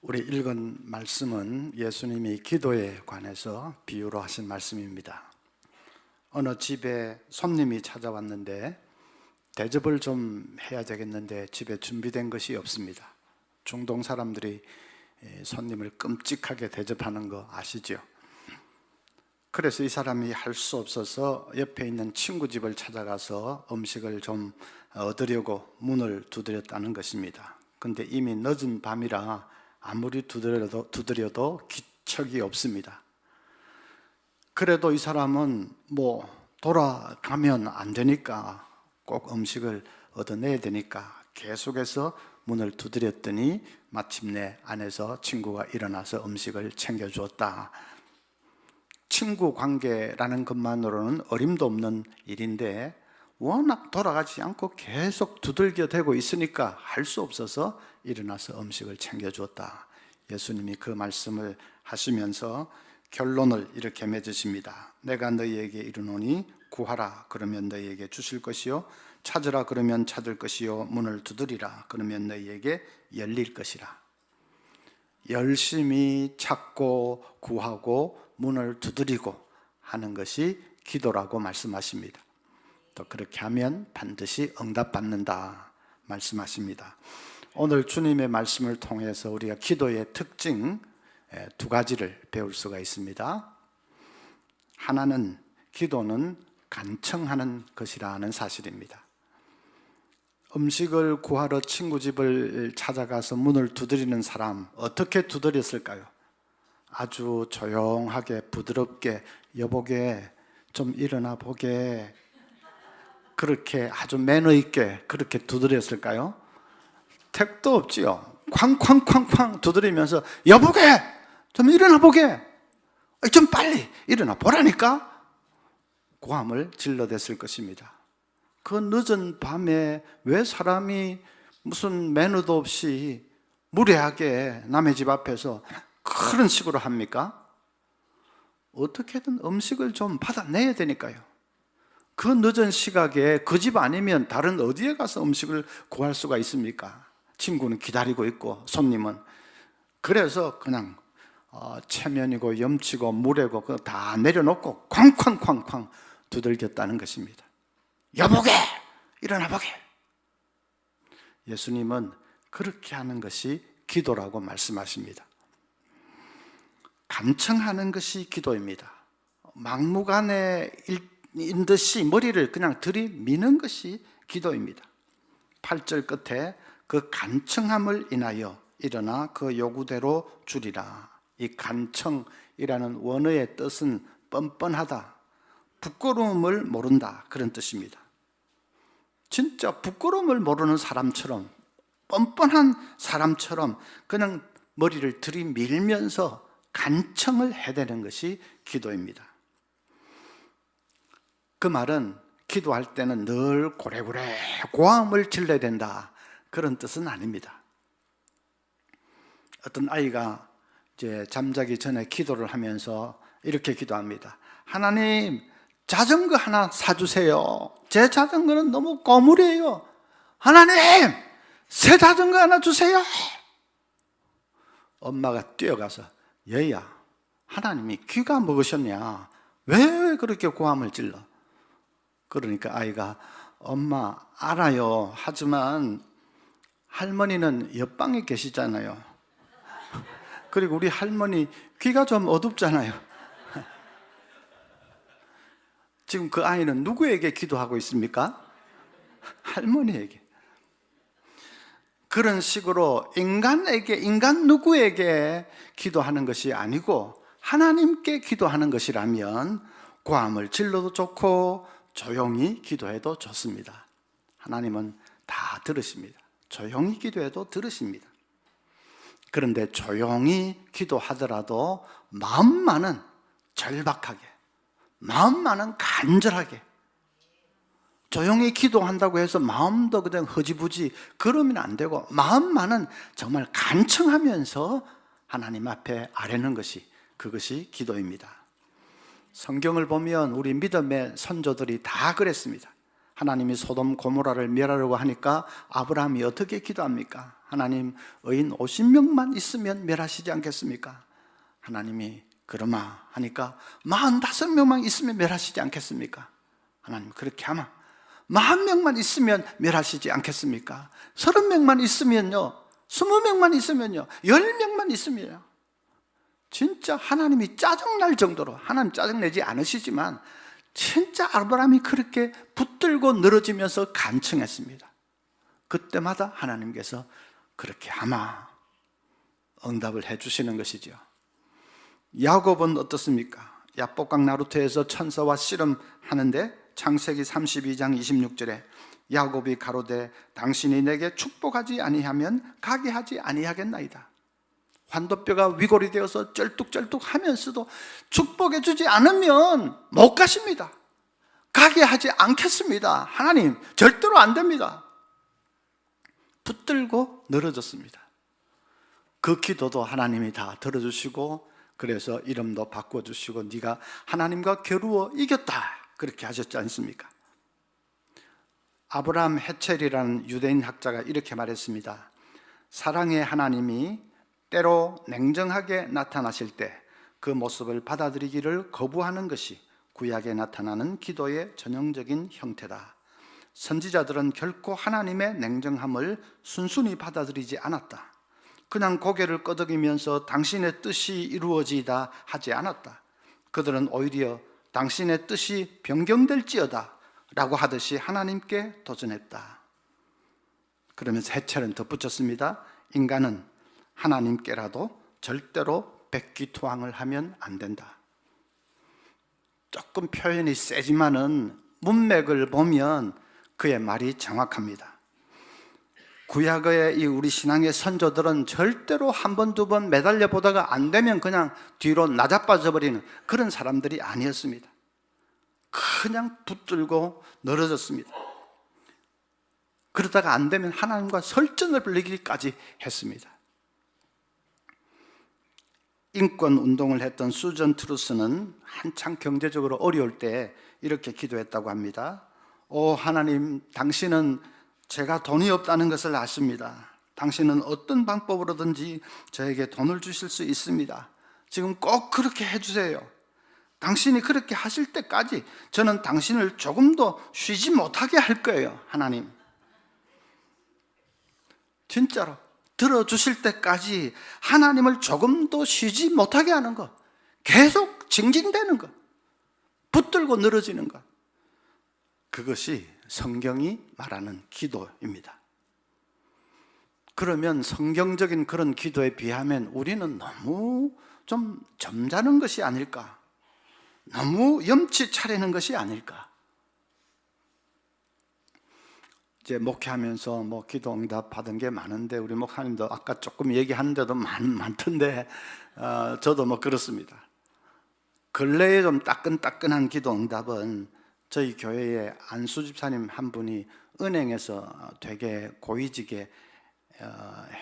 우리 읽은 말씀은 예수님이 기도에 관해서 비유로 하신 말씀입니다. 어느 집에 손님이 찾아왔는데 대접을 좀 해야 되겠는데 집에 준비된 것이 없습니다. 중동 사람들이 손님을 끔찍하게 대접하는 거 아시죠? 그래서 이 사람이 할 수 없어서 옆에 있는 친구 집을 찾아가서 음식을 좀 얻으려고 문을 두드렸다는 것입니다. 근데 이미 늦은 밤이라 아무리 두드려도 기척이 없습니다. 그래도 이 사람은 돌아가면 안 되니까 꼭 음식을 얻어내야 되니까 계속해서 문을 두드렸더니 마침내 안에서 친구가 일어나서 음식을 챙겨주었다. 친구 관계라는 것만으로는 어림도 없는 일인데 워낙 돌아가지 않고 계속 두들겨대고 있으니까 할 수 없어서 일어나서 음식을 챙겨주었다. 예수님이 그 말씀을 하시면서 결론을 이렇게 맺으십니다. 내가 너희에게 이르노니 구하라 그러면 너희에게 주실 것이요 찾으라 그러면 찾을 것이요 문을 두드리라 그러면 너희에게 열릴 것이라. 열심히 찾고 구하고 문을 두드리고 하는 것이 기도라고 말씀하십니다. 또 그렇게 하면 반드시 응답받는다 말씀하십니다. 오늘 주님의 말씀을 통해서 우리가 기도의 특징 두 가지를 배울 수가 있습니다. 하나는 기도는 간청하는 것이라는 사실입니다. 음식을 구하러 친구 집을 찾아가서 문을 두드리는 사람, 어떻게 두드렸을까요? 아주 조용하게 부드럽게 여보게 좀 일어나 보게 그렇게 아주 매너 있게 그렇게 두드렸을까요? 택도 없지요. 쾅쾅쾅쾅 두드리면서 여보게 좀 일어나 보게 좀 빨리 일어나 보라니까 고함을 질러댔을 것입니다. 그 늦은 밤에 왜 사람이 무슨 매너도 없이 무례하게 남의 집 앞에서 그런 식으로 합니까? 어떻게든 음식을 좀 받아내야 되니까요. 그 늦은 시각에 그 집 아니면 다른 어디에 가서 음식을 구할 수가 있습니까? 친구는 기다리고 있고 손님은. 그래서 그냥 체면이고 염치고 무례고 그거 다 내려놓고 쾅쾅쾅쾅 두들겼다는 것입니다. 여보게 일어나 보게. 예수님은 그렇게 하는 것이 기도라고 말씀하십니다. 간청하는 것이 기도입니다. 막무가내인 듯이 머리를 그냥 들이미는 것이 기도입니다. 8절 끝에 그 간청함을 인하여 일어나 그 요구대로 주리라. 이 간청이라는 원어의 뜻은 뻔뻔하다, 부끄러움을 모른다 그런 뜻입니다. 진짜 부끄러움을 모르는 사람처럼 뻔뻔한 사람처럼 그냥 머리를 들이밀면서 간청을 해대는 것이 기도입니다. 그 말은 기도할 때는 늘 고래고래 고함을 질러야 된다 그런 뜻은 아닙니다. 어떤 아이가 이제 잠자기 전에 기도를 하면서 이렇게 기도합니다. 하나님 자전거 하나 사주세요. 제 자전거는 너무 고무래요. 하나님 새 자전거 하나 주세요. 엄마가 뛰어가서 얘야 하나님이 귀가 먹으셨냐? 왜 그렇게 고함을 질러? 그러니까 아이가 엄마 알아요. 하지만 할머니는 옆방에 계시잖아요. 그리고 우리 할머니 귀가 좀 어둡잖아요. 지금 그 아이는 누구에게 기도하고 있습니까? 할머니에게. 그런 식으로 인간 누구에게 기도하는 것이 아니고 하나님께 기도하는 것이라면 고함을 질러도 좋고 조용히 기도해도 좋습니다. 하나님은 다 들으십니다. 조용히 기도해도 들으십니다. 그런데 조용히 기도하더라도 마음만은 절박하게, 마음만은 간절하게, 조용히 기도한다고 해서 마음도 그냥 허지부지 그러면 안 되고 마음만은 정말 간청하면서 하나님 앞에 아뢰는 것이 그것이 기도입니다. 성경을 보면 우리 믿음의 선조들이 다 그랬습니다. 하나님이 소돔 고모라를 멸하려고 하니까 아브라함이 어떻게 기도합니까? 하나님, 의인 50명만 있으면 멸하시지 않겠습니까? 하나님이 그러마 하니까 45명만 있으면 멸하시지 않겠습니까? 하나님, 그렇게 하마 40명만 있으면 멸하시지 않겠습니까? 30명만 있으면요, 20명만 있으면요, 10명만 있으면요. 진짜 하나님이 짜증날 정도로, 하나님 짜증내지 않으시지만 진짜 아브라함이 그렇게 붙들고 늘어지면서 간청했습니다. 그때마다 하나님께서 그렇게 하마 응답을 해주시는 것이죠. 야곱은 어떻습니까? 야복강 나루터에서 천사와 씨름하는데 창세기 32장 26절에 야곱이 가로되 당신이 내게 축복하지 아니하면 가게 하지 아니하겠나이다. 환도뼈가 위골이 되어서 쩔뚝쩔뚝 하면서도 축복해 주지 않으면 못 가십니다. 가게 하지 않겠습니다. 하나님, 절대로 안 됩니다. 붙들고 늘어졌습니다. 그 기도도 하나님이 다 들어주시고, 그래서 이름도 바꿔주시고 네가 하나님과 겨루어 이겼다 그렇게 하셨지 않습니까? 아브라함 헤첼이라는 유대인 학자가 이렇게 말했습니다. 사랑의 하나님이 때로 냉정하게 나타나실 때 그 모습을 받아들이기를 거부하는 것이 구약에 나타나는 기도의 전형적인 형태다. 선지자들은 결코 하나님의 냉정함을 순순히 받아들이지 않았다. 그냥 고개를 끄덕이면서 당신의 뜻이 이루어지다 하지 않았다. 그들은 오히려 당신의 뜻이 변경될지어다 라고 하듯이 하나님께 도전했다. 그러면서 헤첼은 덧붙였습니다. 인간은 하나님께라도 절대로 백기투항을 하면 안 된다. 조금 표현이 세지만은 문맥을 보면 그의 말이 정확합니다. 구약의 이 우리 신앙의 선조들은 절대로 한 번, 두 번 매달려 보다가 안 되면 그냥 뒤로 나자빠져 버리는 그런 사람들이 아니었습니다. 그냥 붙들고 늘어졌습니다. 그러다가 안 되면 하나님과 설전을 벌이기까지 했습니다. 인권 운동을 했던 수전 트루스는 한창 경제적으로 어려울 때 이렇게 기도했다고 합니다. 오 하나님, 당신은 제가 돈이 없다는 것을 아십니다. 당신은 어떤 방법으로든지 저에게 돈을 주실 수 있습니다. 지금 꼭 그렇게 해주세요. 당신이 그렇게 하실 때까지 저는 당신을 조금도 쉬지 못하게 할 거예요. 하나님, 진짜로 들어주실 때까지 하나님을 조금도 쉬지 못하게 하는 것, 계속 징징대는 것, 붙들고 늘어지는 것, 그것이 성경이 말하는 기도입니다. 그러면 성경적인 그런 기도에 비하면 우리는 너무 좀 점잖은 것이 아닐까, 너무 염치 차리는 것이 아닐까. 이제 목회하면서 뭐 기도 응답 받은 게 많은데 우리 목사님도 아까 조금 얘기하는데도 많던데 저도 뭐 그렇습니다. 근래에 좀 따끈따끈한 기도 응답은 저희 교회에 안수 집사님 한 분이 은행에서 되게 고위직의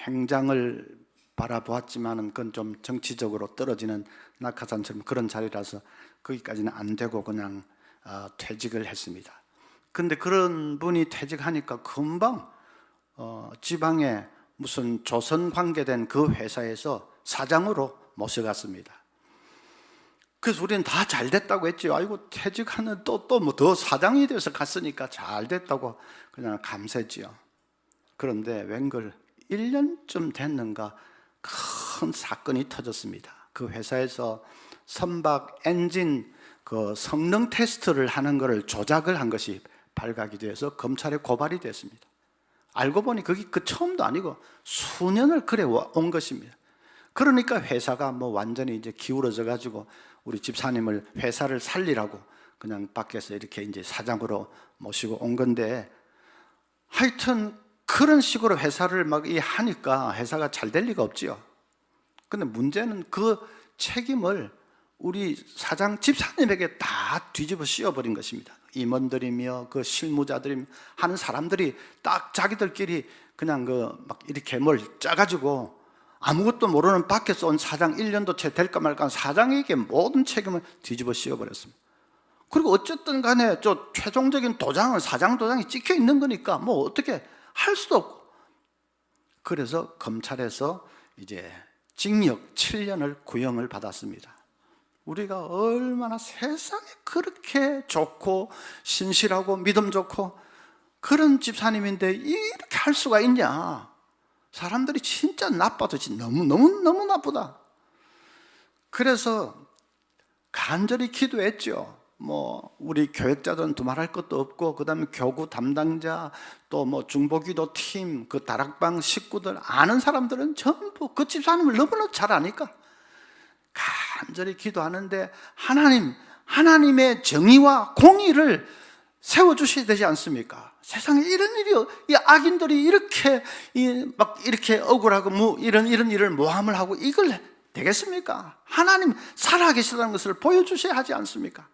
행장을 바라보았지만은 그건 좀 정치적으로 떨어지는 낙하산처럼 그런 자리라서 거기까지는 안 되고 그냥 퇴직을 했습니다. 근데 그런 분이 퇴직하니까 금방 지방에 무슨 조선 관계된 그 회사에서 사장으로 모셔갔습니다. 그래서 우리는 다 잘 됐다고 했죠. 아이고 퇴직하는 또 뭐 더 사장이 돼서 갔으니까 잘 됐다고 그냥 감사했지요. 그런데 웬걸 1년쯤 됐는가 큰 사건이 터졌습니다. 그 회사에서 선박 엔진 그 성능 테스트를 하는 것을 조작을 한 것이 발각이 돼서 검찰에 고발이 됐습니다. 알고 보니 그게 그 처음도 아니고 수년을 그래 온 것입니다. 그러니까 회사가 뭐 완전히 이제 기울어져 가지고 우리 집사님을 회사를 살리라고 그냥 밖에서 이렇게 이제 사장으로 모시고 온 건데, 하여튼 그런 식으로 회사를 막 하니까 회사가 잘 될 리가 없지요. 근데 문제는 그 책임을 우리 사장 집사님에게 다 뒤집어 씌워버린 것입니다. 임원들이며 그 실무자들이며 하는 사람들이 딱 자기들끼리 그냥 그 막 이렇게 뭘 짜가지고 아무것도 모르는 밖에서 온 사장 1년도 채 될까 말까 사장에게 모든 책임을 뒤집어 씌워버렸습니다. 그리고 어쨌든 간에 저 최종적인 도장은 사장 도장이 찍혀 있는 거니까 뭐 어떻게 할 수도 없고. 그래서 검찰에서 이제 징역 7년을 구형을 받았습니다. 우리가 얼마나 세상에 그렇게 좋고 신실하고 믿음 좋고 그런 집사님인데 이렇게 할 수가 있냐. 사람들이 진짜 나빠도 너무 나쁘다. 그래서 간절히 기도했죠. 뭐 우리 교역자들은 두말할 것도 없고, 그 다음에 교구 담당자, 또 뭐 중보기도 팀, 그 다락방 식구들, 아는 사람들은 전부 그 집사님을 너무나 잘 아니까 간절히 기도하는데, 하나님의 정의와 공의를 세워주셔야 되지 않습니까? 세상에 이런 일이, 이 악인들이 이렇게 억울하고 이런 일을 모함을 하고 이걸 되겠습니까? 하나님 살아계시다는 것을 보여주셔야 하지 않습니까?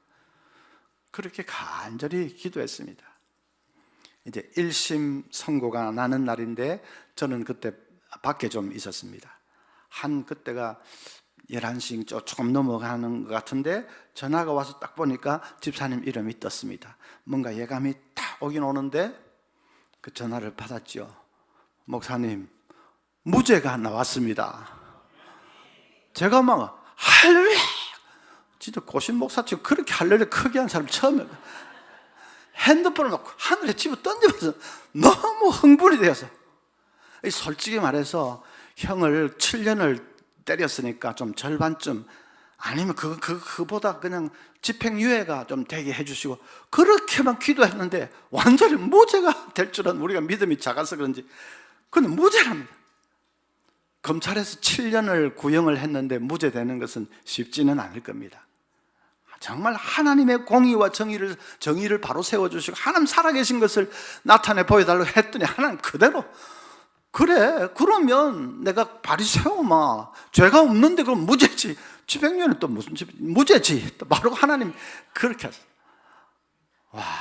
그렇게 간절히 기도했습니다. 이제 1심 선고가 나는 날인데 저는 그때 밖에 좀 있었습니다. 그때가 11시 조금 넘어가는 것 같은데 전화가 와서 딱 보니까 집사님 이름이 떴습니다. 뭔가 예감이 딱 오긴 오는데 그 전화를 받았죠. 목사님, 무죄가 나왔습니다. 제가 막 할렐루야! 진짜 고신 목사처럼 그렇게 할렐루야 크게 한 사람 처음이에요. 핸드폰을 놓고 하늘에 집어 던지면서 너무 흥분이 되어서, 솔직히 말해서 형을 7년을 때렸으니까 좀 절반쯤, 아니면 그보다 그냥 집행유예가 좀 되게 해주시고, 그렇게만 기도했는데 완전히 무죄가 될 줄은 우리가 믿음이 작아서 그런지, 근데 무죄랍니다. 검찰에서 7년을 구형을 했는데 무죄되는 것은 쉽지는 않을 겁니다. 정말 하나님의 공의와 정의를 바로 세워주시고 하나님 살아계신 것을 나타내 보여달라고 했더니 하나님 그대로, 그래 그러면 내가 바리새오마 죄가 없는데 그럼 무죄지, 집행유예는 또 무슨 무죄지, 또 바로 하나님 그렇게 하셨어요.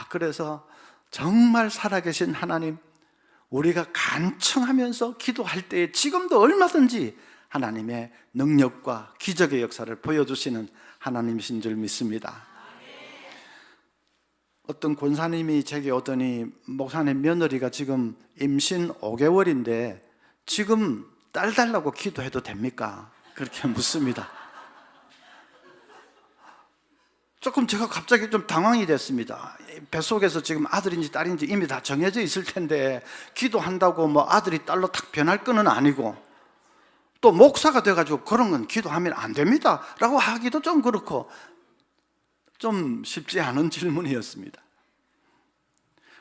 그래서 정말 살아계신 하나님, 우리가 간청하면서 기도할 때에 지금도 얼마든지 하나님의 능력과 기적의 역사를 보여주시는 하나님이신 줄 믿습니다. 어떤 권사님이 제게 오더니, 목사님 며느리가 지금 임신 5개월인데 지금 딸 달라고 기도해도 됩니까? 그렇게 묻습니다. 조금 제가 갑자기 좀 당황이 됐습니다. 뱃속에서 지금 아들인지 딸인지 이미 다 정해져 있을 텐데 기도한다고 뭐 아들이 딸로 탁 변할 건 아니고, 또 목사가 돼가지고 그런 건 기도하면 안 됩니다 라고 하기도 좀 그렇고 좀 쉽지 않은 질문이었습니다.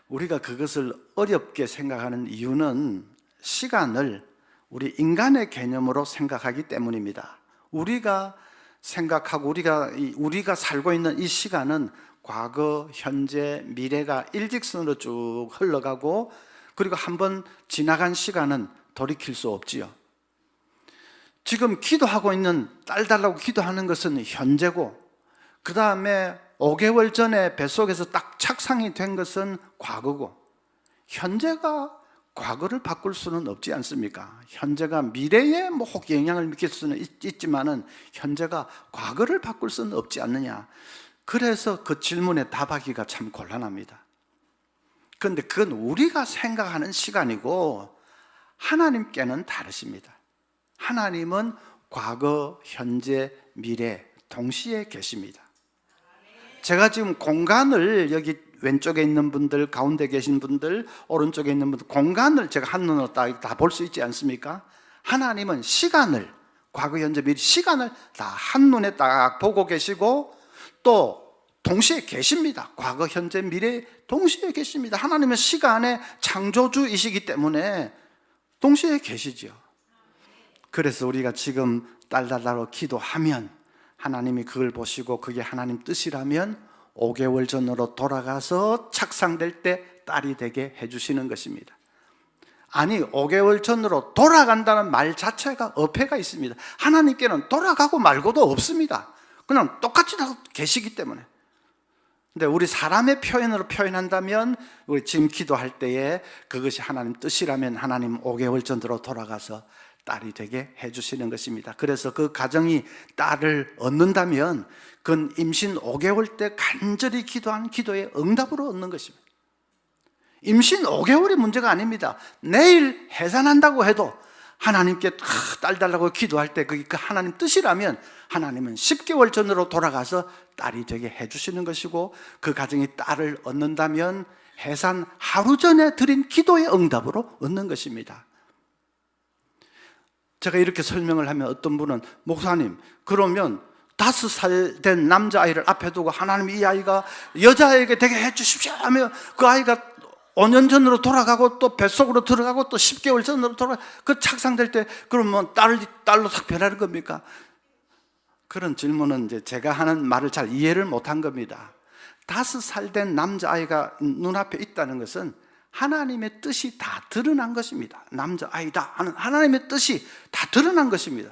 우리가 그것을 어렵게 생각하는 이유는 시간을 우리 인간의 개념으로 생각하기 때문입니다. 우리가 생각하고 우리가 살고 있는 이 시간은 과거, 현재, 미래가 일직선으로 쭉 흘러가고, 그리고 한번 지나간 시간은 돌이킬 수 없지요. 지금 기도하고 있는, 딸 달라고 기도하는 것은 현재고, 그 다음에 5개월 전에 뱃속에서 딱 착상이 된 것은 과거고, 현재가 과거를 바꿀 수는 없지 않습니까? 현재가 미래에 혹 영향을 미칠 수는 있지만은 현재가 과거를 바꿀 수는 없지 않느냐. 그래서 그 질문에 답하기가 참 곤란합니다. 그런데 그건 우리가 생각하는 시간이고 하나님께는 다르십니다. 하나님은 과거, 현재, 미래 동시에 계십니다. 제가 지금 공간을, 여기 왼쪽에 있는 분들, 가운데 계신 분들, 오른쪽에 있는 분들, 공간을 제가 한눈으로 다 볼 수 있지 않습니까? 하나님은 시간을, 과거, 현재, 미래 시간을 다 한눈에 딱 보고 계시고 또 동시에 계십니다. 과거, 현재, 미래 동시에 계십니다. 하나님은 시간의 창조주이시기 때문에 동시에 계시죠. 그래서 우리가 지금 딸 달라고 기도하면 하나님이 그걸 보시고 그게 하나님 뜻이라면 5개월 전으로 돌아가서 착상될 때 딸이 되게 해주시는 것입니다. 아니, 5개월 전으로 돌아간다는 말 자체가 어폐가 있습니다. 하나님께는 돌아가고 말고도 없습니다. 그냥 똑같이 다 계시기 때문에. 근데 우리 사람의 표현으로 표현한다면, 우리 지금 기도할 때에 그것이 하나님 뜻이라면 하나님 5개월 전으로 돌아가서 딸이 되게 해주시는 것입니다. 그래서 그 가정이 딸을 얻는다면 그건 임신 5개월 때 간절히 기도한 기도의 응답으로 얻는 것입니다. 임신 5개월이 문제가 아닙니다. 내일 해산한다고 해도 하나님께 딸 달라고 기도할 때 그게 그 하나님 뜻이라면 하나님은 10개월 전으로 돌아가서 딸이 되게 해주시는 것이고, 그 가정이 딸을 얻는다면 해산 하루 전에 드린 기도의 응답으로 얻는 것입니다. 제가 이렇게 설명을 하면 어떤 분은, 목사님 그러면 5살 된 남자아이를 앞에 두고 하나님 이 아이가 여자에게 되게 해주십시오 하며 그 아이가 5년 전으로 돌아가고 또 뱃속으로 들어가고 또 10개월 전으로 돌아가, 그 착상될 때 그러면 딸로 딱 변하는 겁니까? 그런 질문은 이제 제가 하는 말을 잘 이해를 못한 겁니다. 5살 된 남자아이가 눈앞에 있다는 것은 하나님의 뜻이 다 드러난 것입니다. 남자아이다 하는 하나님의 뜻이 다 드러난 것입니다.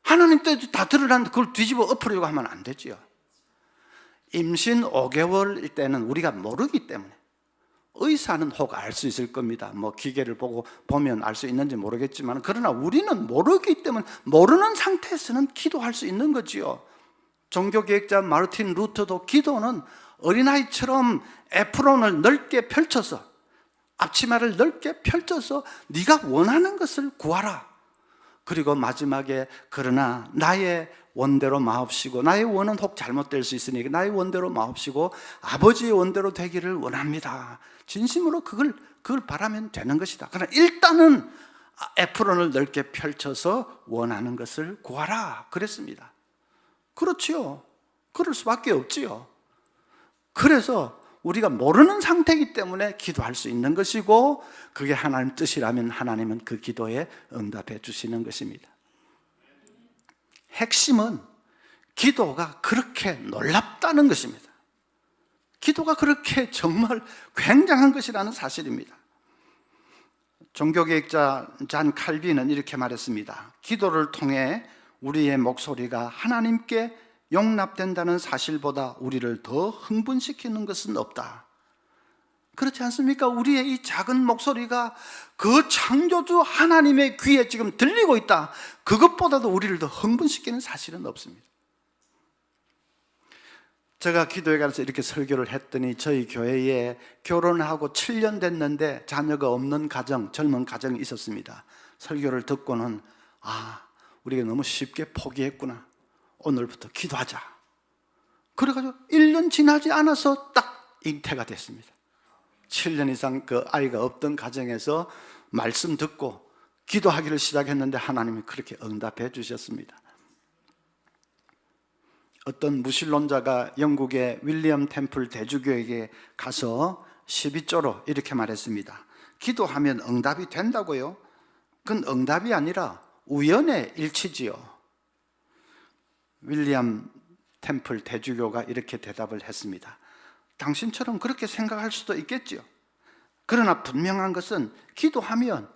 하나님 뜻이 다 드러났는데 그걸 뒤집어 엎으려고 하면 안 되지요. 임신 5개월일 때는 우리가 모르기 때문에, 의사는 혹 알 수 있을 겁니다. 뭐 기계를 보면 알 수 있는지 모르겠지만, 그러나 우리는 모르기 때문에 모르는 상태에서는 기도할 수 있는 거지요. 종교개혁자 마르틴 루터도 기도는 어린아이처럼 에프론을 넓게 펼쳐서, 앞치마를 넓게 펼쳐서 네가 원하는 것을 구하라. 그리고 마지막에 그러나 나의 원대로 마옵시고, 나의 원은 혹 잘못될 수 있으니 나의 원대로 마옵시고 아버지의 원대로 되기를 원합니다. 진심으로 그걸 바라면 되는 것이다. 그러나 일단은 에프론을 넓게 펼쳐서 원하는 것을 구하라 그랬습니다. 그렇지요. 그럴 수밖에 없지요. 그래서 우리가 모르는 상태이기 때문에 기도할 수 있는 것이고, 그게 하나님 뜻이라면 하나님은 그 기도에 응답해 주시는 것입니다. 핵심은 기도가 그렇게 놀랍다는 것입니다. 기도가 그렇게 정말 굉장한 것이라는 사실입니다. 종교개혁자 잔 칼빈은 이렇게 말했습니다. 기도를 통해 우리의 목소리가 하나님께 용납된다는 사실보다 우리를 더 흥분시키는 것은 없다. 그렇지 않습니까? 우리의 이 작은 목소리가 그 창조주 하나님의 귀에 지금 들리고 있다. 그것보다도 우리를 더 흥분시키는 사실은 없습니다. 제가 기도에 가서 이렇게 설교를 했더니 저희 교회에 결혼하고 7년 됐는데 자녀가 없는 가정, 젊은 가정이 있었습니다. 설교를 듣고는 우리가 너무 쉽게 포기했구나. 오늘부터 기도하자. 그래가지고 1년 지나지 않아서 딱 잉태가 됐습니다. 7년 이상 그 아이가 없던 가정에서 말씀 듣고 기도하기를 시작했는데 하나님이 그렇게 응답해 주셨습니다. 어떤 무신론자가 영국의 윌리엄 템플 대주교에게 가서 12조로 이렇게 말했습니다. 기도하면 응답이 된다고요? 그건 응답이 아니라 우연의 일치지요. 윌리엄 템플 대주교가 이렇게 대답을 했습니다. 당신처럼 그렇게 생각할 수도 있겠지요. 그러나 분명한 것은 기도하면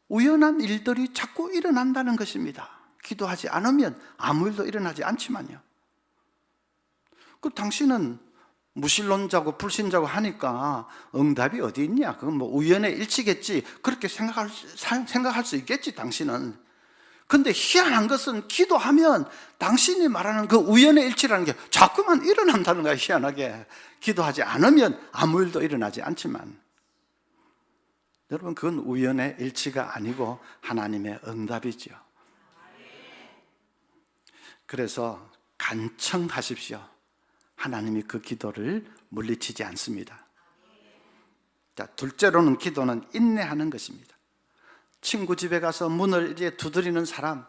우연한 일들이 자꾸 일어난다는 것입니다. 기도하지 않으면 아무 일도 일어나지 않지만요. 그 당신은 무신론자고 불신자고 하니까 응답이 어디 있냐? 그건 뭐 우연의 일치겠지. 그렇게 생각할 수 있겠지, 당신은. 근데 희한한 것은 기도하면 당신이 말하는 그 우연의 일치라는 게 자꾸만 일어난다는 거야, 희한하게. 기도하지 않으면 아무 일도 일어나지 않지만. 여러분, 그건 우연의 일치가 아니고 하나님의 응답이죠. 그래서 간청하십시오. 하나님이 그 기도를 물리치지 않습니다. 자, 둘째로는 기도는 인내하는 것입니다. 친구 집에 가서 문을 이제 두드리는 사람,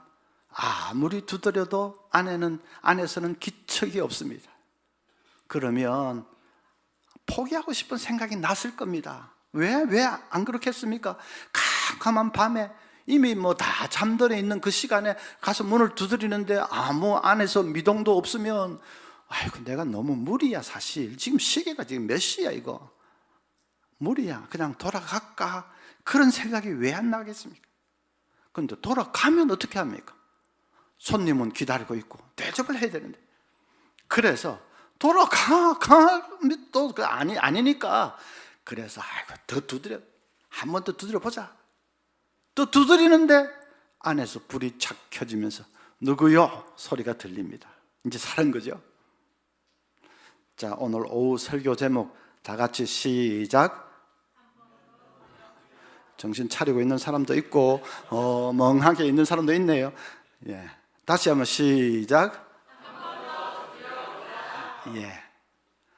아무리 두드려도 안에서는 기척이 없습니다. 그러면 포기하고 싶은 생각이 났을 겁니다. 왜 안 그렇겠습니까? 캄캄한 밤에 이미 뭐 다 잠들어 있는 그 시간에 가서 문을 두드리는데 아무 안에서 미동도 없으면, 아이고 내가 너무 무리야. 사실 지금 시계가 지금 몇 시야 이거. 무리야. 그냥 돌아갈까? 그런 생각이 왜 안 나겠습니까? 그런데 돌아가면 어떻게 합니까? 손님은 기다리고 있고 대접을 해야 되는데. 그래서 돌아가면 또 아니니까. 그래서 더 두드려, 한 번 더 두드려 보자. 또 두드리는데 안에서 불이 착 켜지면서 누구요? 소리가 들립니다. 이제 살은 거죠. 자, 오늘 오후 설교 제목 다 같이 시작. 정신 차리고 있는 사람도 있고 멍하게 있는 사람도 있네요. 예. 다시 한번 시작. 예.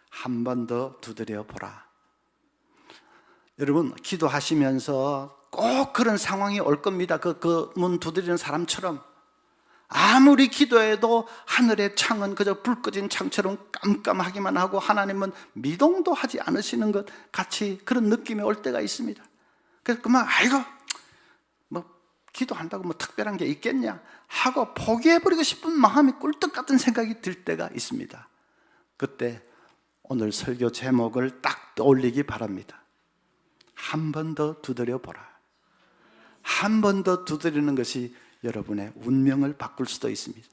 한 번 더 두드려 보라. 여러분, 기도하시면서 꼭 그런 상황이 올 겁니다. 그 문 두드리는 사람처럼. 아무리 기도해도 하늘의 창은 그저 불 꺼진 창처럼 깜깜하기만 하고 하나님은 미동도 하지 않으시는 것 같이 그런 느낌이 올 때가 있습니다. 그래서 그만 아이고 뭐 기도한다고 뭐 특별한 게 있겠냐 하고 포기해버리고 싶은 마음이 꿀떡 같은 생각이 들 때가 있습니다. 그때 오늘 설교 제목을 딱 떠올리기 바랍니다. 한 번 더 두드려 보라. 한 번 더 두드리는 것이 여러분의 운명을 바꿀 수도 있습니다.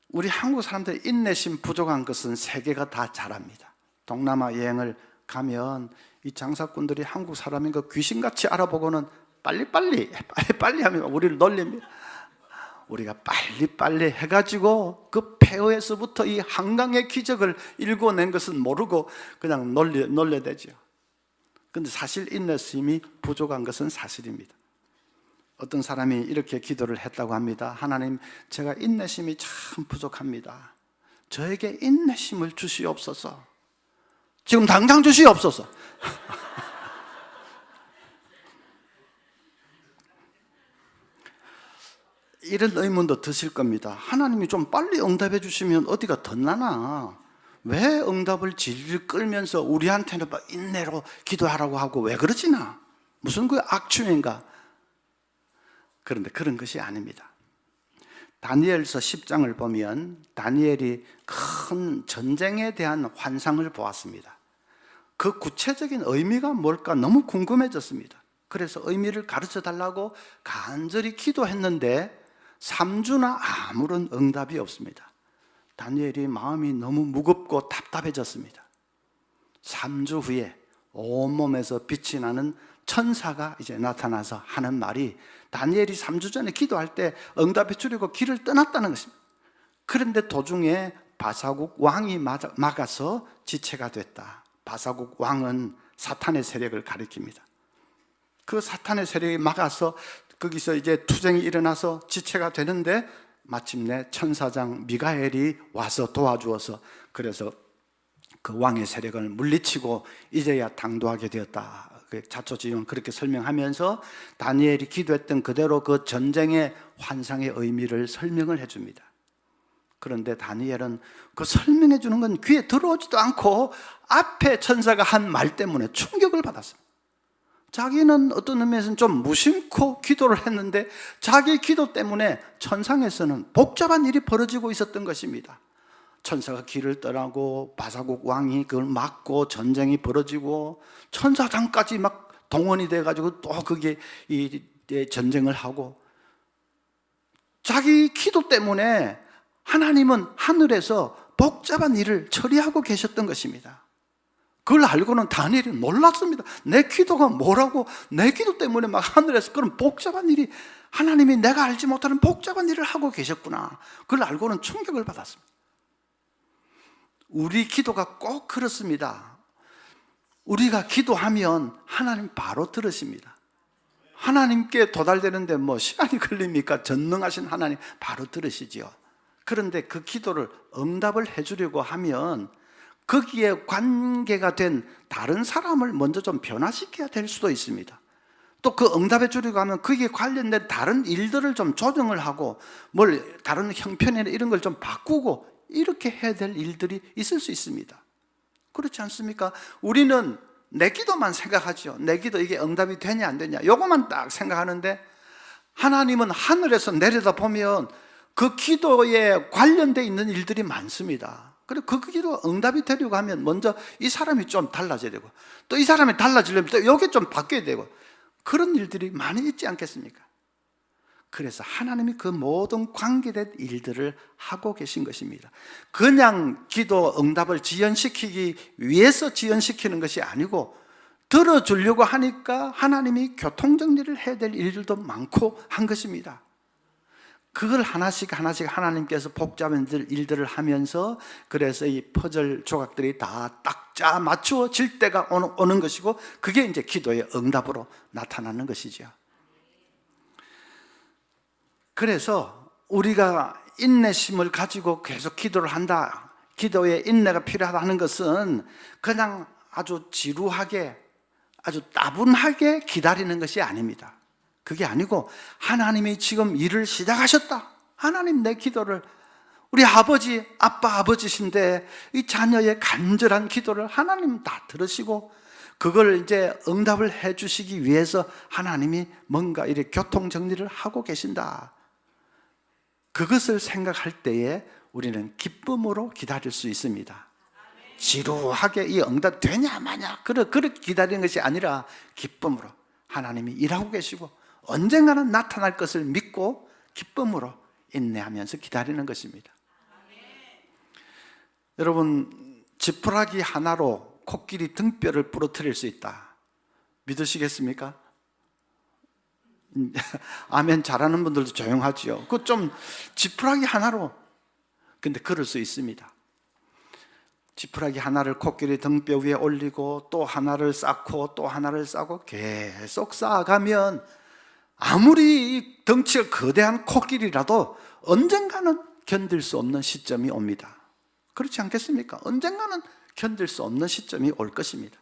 우리 한국 사람들의 인내심 부족한 것은 세계가 다 잘합니다. 동남아 여행을 가면 이 장사꾼들이 한국 사람인 거 귀신같이 알아보고는 빨리빨리 하면 우리를 놀립니다. 우리가 빨리빨리 해가지고 그 폐허에서부터 이 한강의 기적을 일궈낸 것은 모르고 그냥 놀려대죠. 그런데 사실 인내심이 부족한 것은 사실입니다. 어떤 사람이 이렇게 기도를 했다고 합니다. 하나님, 제가 인내심이 참 부족합니다. 저에게 인내심을 주시옵소서. 지금 당장 주시옵소서. 이런 의문도 드실 겁니다. 하나님이 좀 빨리 응답해 주시면 어디가 덧나나? 왜 응답을 질질 끌면서 우리한테는 인내로 기도하라고 하고 왜 그러지나? 무슨 그 악취인가? 그런데 그런 것이 아닙니다. 다니엘서 10장을 보면 다니엘이 큰 전쟁에 대한 환상을 보았습니다. 그 구체적인 의미가 뭘까 너무 궁금해졌습니다. 그래서 의미를 가르쳐 달라고 간절히 기도했는데 3주나 아무런 응답이 없습니다. 다니엘이 마음이 너무 무겁고 답답해졌습니다. 3주 후에 온몸에서 빛이 나는 천사가 이제 나타나서 하는 말이 다니엘이 3주 전에 기도할 때 응답해 주려고 길을 떠났다는 것입니다. 그런데 도중에 바사국 왕이 막아서 지체가 됐다. 바사국 왕은 사탄의 세력을 가리킵니다. 그 사탄의 세력이 막아서 거기서 이제 투쟁이 일어나서 지체가 되는데 마침내 천사장 미가엘이 와서 도와주어서 그래서 그 왕의 세력을 물리치고 이제야 당도하게 되었다. 자초지종은 그렇게 설명하면서 다니엘이 기도했던 그대로 그 전쟁의 환상의 의미를 설명을 해줍니다. 그런데 다니엘은 그 설명해 주는 건 귀에 들어오지도 않고 앞에 천사가 한 말 때문에 충격을 받았습니다. 자기는 어떤 의미에서는 좀 무심코 기도를 했는데 자기 기도 때문에 천상에서는 복잡한 일이 벌어지고 있었던 것입니다. 천사가 길을 떠나고 바사국 왕이 그걸 막고 전쟁이 벌어지고 천사장까지 막 동원이 돼가지고 또 그게 이 전쟁을 하고 자기 기도 때문에 하나님은 하늘에서 복잡한 일을 처리하고 계셨던 것입니다. 그걸 알고는 다니엘이 놀랐습니다. 내 기도가 뭐라고 내 기도 때문에 막 하늘에서 그런 복잡한 일이 하나님이 내가 알지 못하는 복잡한 일을 하고 계셨구나. 그걸 알고는 충격을 받았습니다. 우리 기도가 꼭 그렇습니다. 우리가 기도하면 하나님 바로 들으십니다. 하나님께 도달되는데 뭐 시간이 걸립니까? 전능하신 하나님 바로 들으시지요. 그런데 그 기도를 응답을 해주려고 하면 거기에 관계가 된 다른 사람을 먼저 좀 변화시켜야 될 수도 있습니다. 또 그 응답해 주려고 하면 거기에 관련된 다른 일들을 좀 조정을 하고 뭘 다른 형편이나 이런 걸 좀 바꾸고 이렇게 해야 될 일들이 있을 수 있습니다. 그렇지 않습니까? 우리는 내 기도만 생각하죠. 내 기도 이게 응답이 되냐 안 되냐 이것만 딱 생각하는데 하나님은 하늘에서 내려다보면 그 기도에 관련되어 있는 일들이 많습니다. 그리고 그 기도 응답이 되려고 하면 먼저 이 사람이 좀 달라져야 되고 또 이 사람이 달라지려면 또 여기 좀 바뀌어야 되고 그런 일들이 많이 있지 않겠습니까? 그래서 하나님이 그 모든 관계된 일들을 하고 계신 것입니다. 그냥 기도 응답을 지연시키기 위해서 지연시키는 것이 아니고 들어주려고 하니까 하나님이 교통정리를 해야 될 일들도 많고 한 것입니다. 그걸 하나씩 하나님께서 복잡한 일들을 하면서, 그래서 이 퍼즐 조각들이 다 딱 짜 맞추어질 때가 오는 것이고, 그게 이제 기도의 응답으로 나타나는 것이죠. 그래서 우리가 인내심을 가지고 계속 기도를 한다, 기도에 인내가 필요하다는 것은 그냥 아주 지루하게, 아주 따분하게 기다리는 것이 아닙니다. 그게 아니고, 하나님이 지금 일을 시작하셨다, 하나님 내 기도를, 우리 아버지, 아버지신데 이 자녀의 간절한 기도를 하나님 다 들으시고, 그걸 이제 응답을 해 주시기 위해서 하나님이 뭔가 이렇게 교통정리를 하고 계신다, 그것을 생각할 때에 우리는 기쁨으로 기다릴 수 있습니다. 지루하게 이 응답 되냐 마냐 그렇게 기다리는 것이 아니라, 기쁨으로 하나님이 일하고 계시고 언젠가는 나타날 것을 믿고 기쁨으로 인내하면서 기다리는 것입니다. 여러분, 지푸라기 하나로 코끼리 등뼈를 부러뜨릴 수 있다, 믿으시겠습니까? 아멘 잘하는 분들도 조용하지요. 그 좀 지푸라기 하나로, 근데 그럴 수 있습니다. 지푸라기 하나를 코끼리 등뼈 위에 올리고 또 하나를 쌓고 또 하나를 쌓고 계속 쌓아가면, 아무리 덩치가 거대한 코끼리라도 언젠가는 견딜 수 없는 시점이 옵니다. 그렇지 않겠습니까? 언젠가는 견딜 수 없는 시점이 올 것입니다.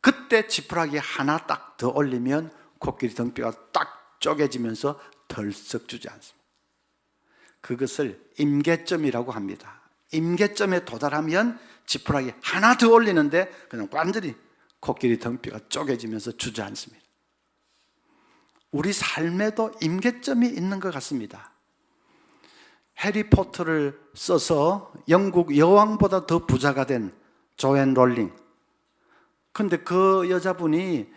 그때 지푸라기 하나 딱 더 올리면 코끼리 등뼈가 딱 쪼개지면서 덜썩 주지 않습니다. 그것을 임계점이라고 합니다. 임계점에 도달하면 지푸라기 하나 더 올리는데 그냥 완전히 코끼리 등뼈가 쪼개지면서 주저앉습니다. 우리 삶에도 임계점이 있는 것 같습니다. 해리포터를 써서 영국 여왕보다 더 부자가 된 조앤 롤링, 근데 그 여자분이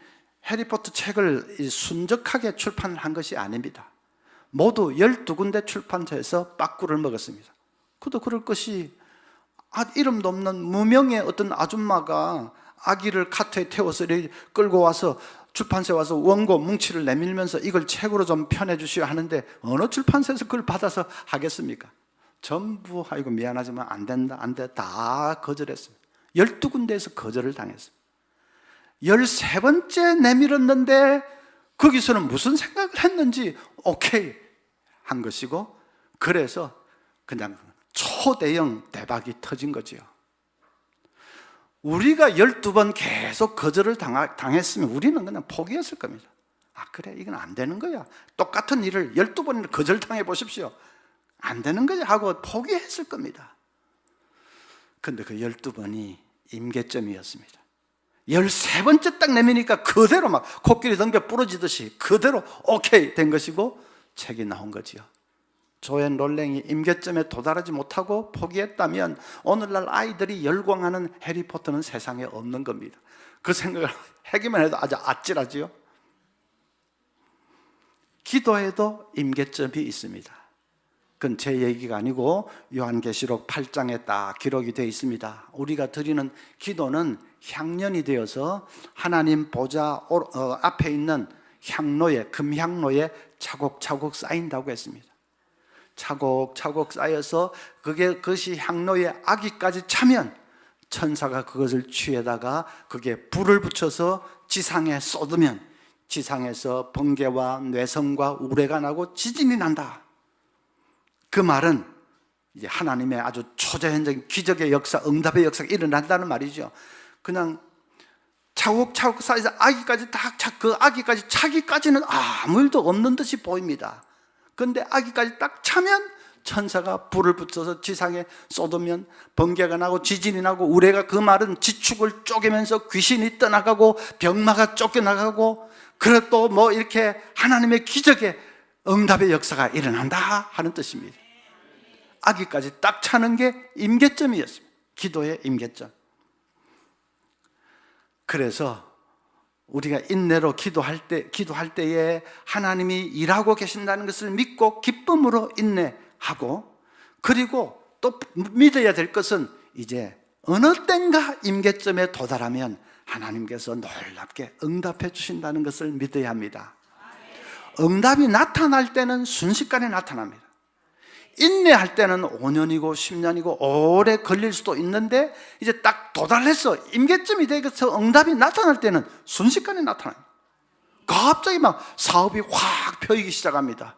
해리포터 책을 순적하게 출판을 한 것이 아닙니다. 모두 12군데 출판사에서 빠꾸를 먹었습니다. 그도 그럴 것이, 이름도 없는 무명의 어떤 아줌마가 아기를 카트에 태워서 끌고 와서 출판사에 와서 원고 뭉치를 내밀면서 이걸 책으로 좀 편해 주시오 하는데, 어느 출판사에서 그걸 받아서 하겠습니까? 전부 아이고 미안하지만 안 된다, 안 돼, 다 거절했습니다. 12군데에서 거절을 당했습니다. 13번째 내밀었는데 거기서는 무슨 생각을 했는지 오케이 한 것이고, 그래서 그냥 초대형 대박이 터진 거지요. 우리가 12번 계속 거절을 당했으면 우리는 그냥 포기했을 겁니다. 그래, 이건 안 되는 거야, 똑같은 일을 12번이나 거절당해 보십시오, 안 되는 거야 하고 포기했을 겁니다. 근데 그 12번이 임계점이었습니다. 13번째 딱 내미니까 그대로 막 코끼리 등뼈 부러지듯이 그대로 오케이 된 것이고 책이 나온 거지요. 조앤 롤링이 임계점에 도달하지 못하고 포기했다면 오늘날 아이들이 열광하는 해리포터는 세상에 없는 겁니다. 그 생각을 하기만 해도 아주 아찔하지요. 기도에도 임계점이 있습니다. 그건 제 얘기가 아니고 요한계시록 8장에 딱 기록이 되어 있습니다. 우리가 드리는 기도는 향년이 되어서 하나님 보좌 앞에 있는 향로에, 금향로에 차곡차곡 쌓인다고 했습니다. 차곡차곡 쌓여서 그것이 향로에 아기까지 차면 천사가 그것을 취에다가 그게 불을 붙여서 지상에 쏟으면 지상에서 번개와 뇌성과 우레가 나고 지진이 난다. 그 말은 이제 하나님의 아주 초자연적인 기적의 역사, 응답의 역사가 일어난다는 말이죠. 그냥 차곡차곡 쌓여서 아기까지 그 아기까지 차기까지는 아무 일도 없는 듯이 보입니다. 그런데 아기까지 딱 차면 천사가 불을 붙여서 지상에 쏟으면 번개가 나고 지진이 나고 우레가, 그 말은 지축을 쪼개면서 귀신이 떠나가고 병마가 쫓겨나가고, 그래 또 뭐 이렇게 하나님의 기적의 응답의 역사가 일어난다 하는 뜻입니다. 아기까지 딱 차는 게 임계점이었습니다. 기도의 임계점. 그래서 우리가 인내로 기도할 때에 하나님이 일하고 계신다는 것을 믿고 기쁨으로 인내하고, 그리고 또 믿어야 될 것은 이제 어느 땐가 임계점에 도달하면 하나님께서 놀랍게 응답해 주신다는 것을 믿어야 합니다. 응답이 나타날 때는 순식간에 나타납니다. 인내할 때는 5년이고 10년이고 오래 걸릴 수도 있는데 이제 딱 도달해서 임계점이 되어서 응답이 나타날 때는 순식간에 나타납니다. 갑자기 막 사업이 확 펴이기 시작합니다.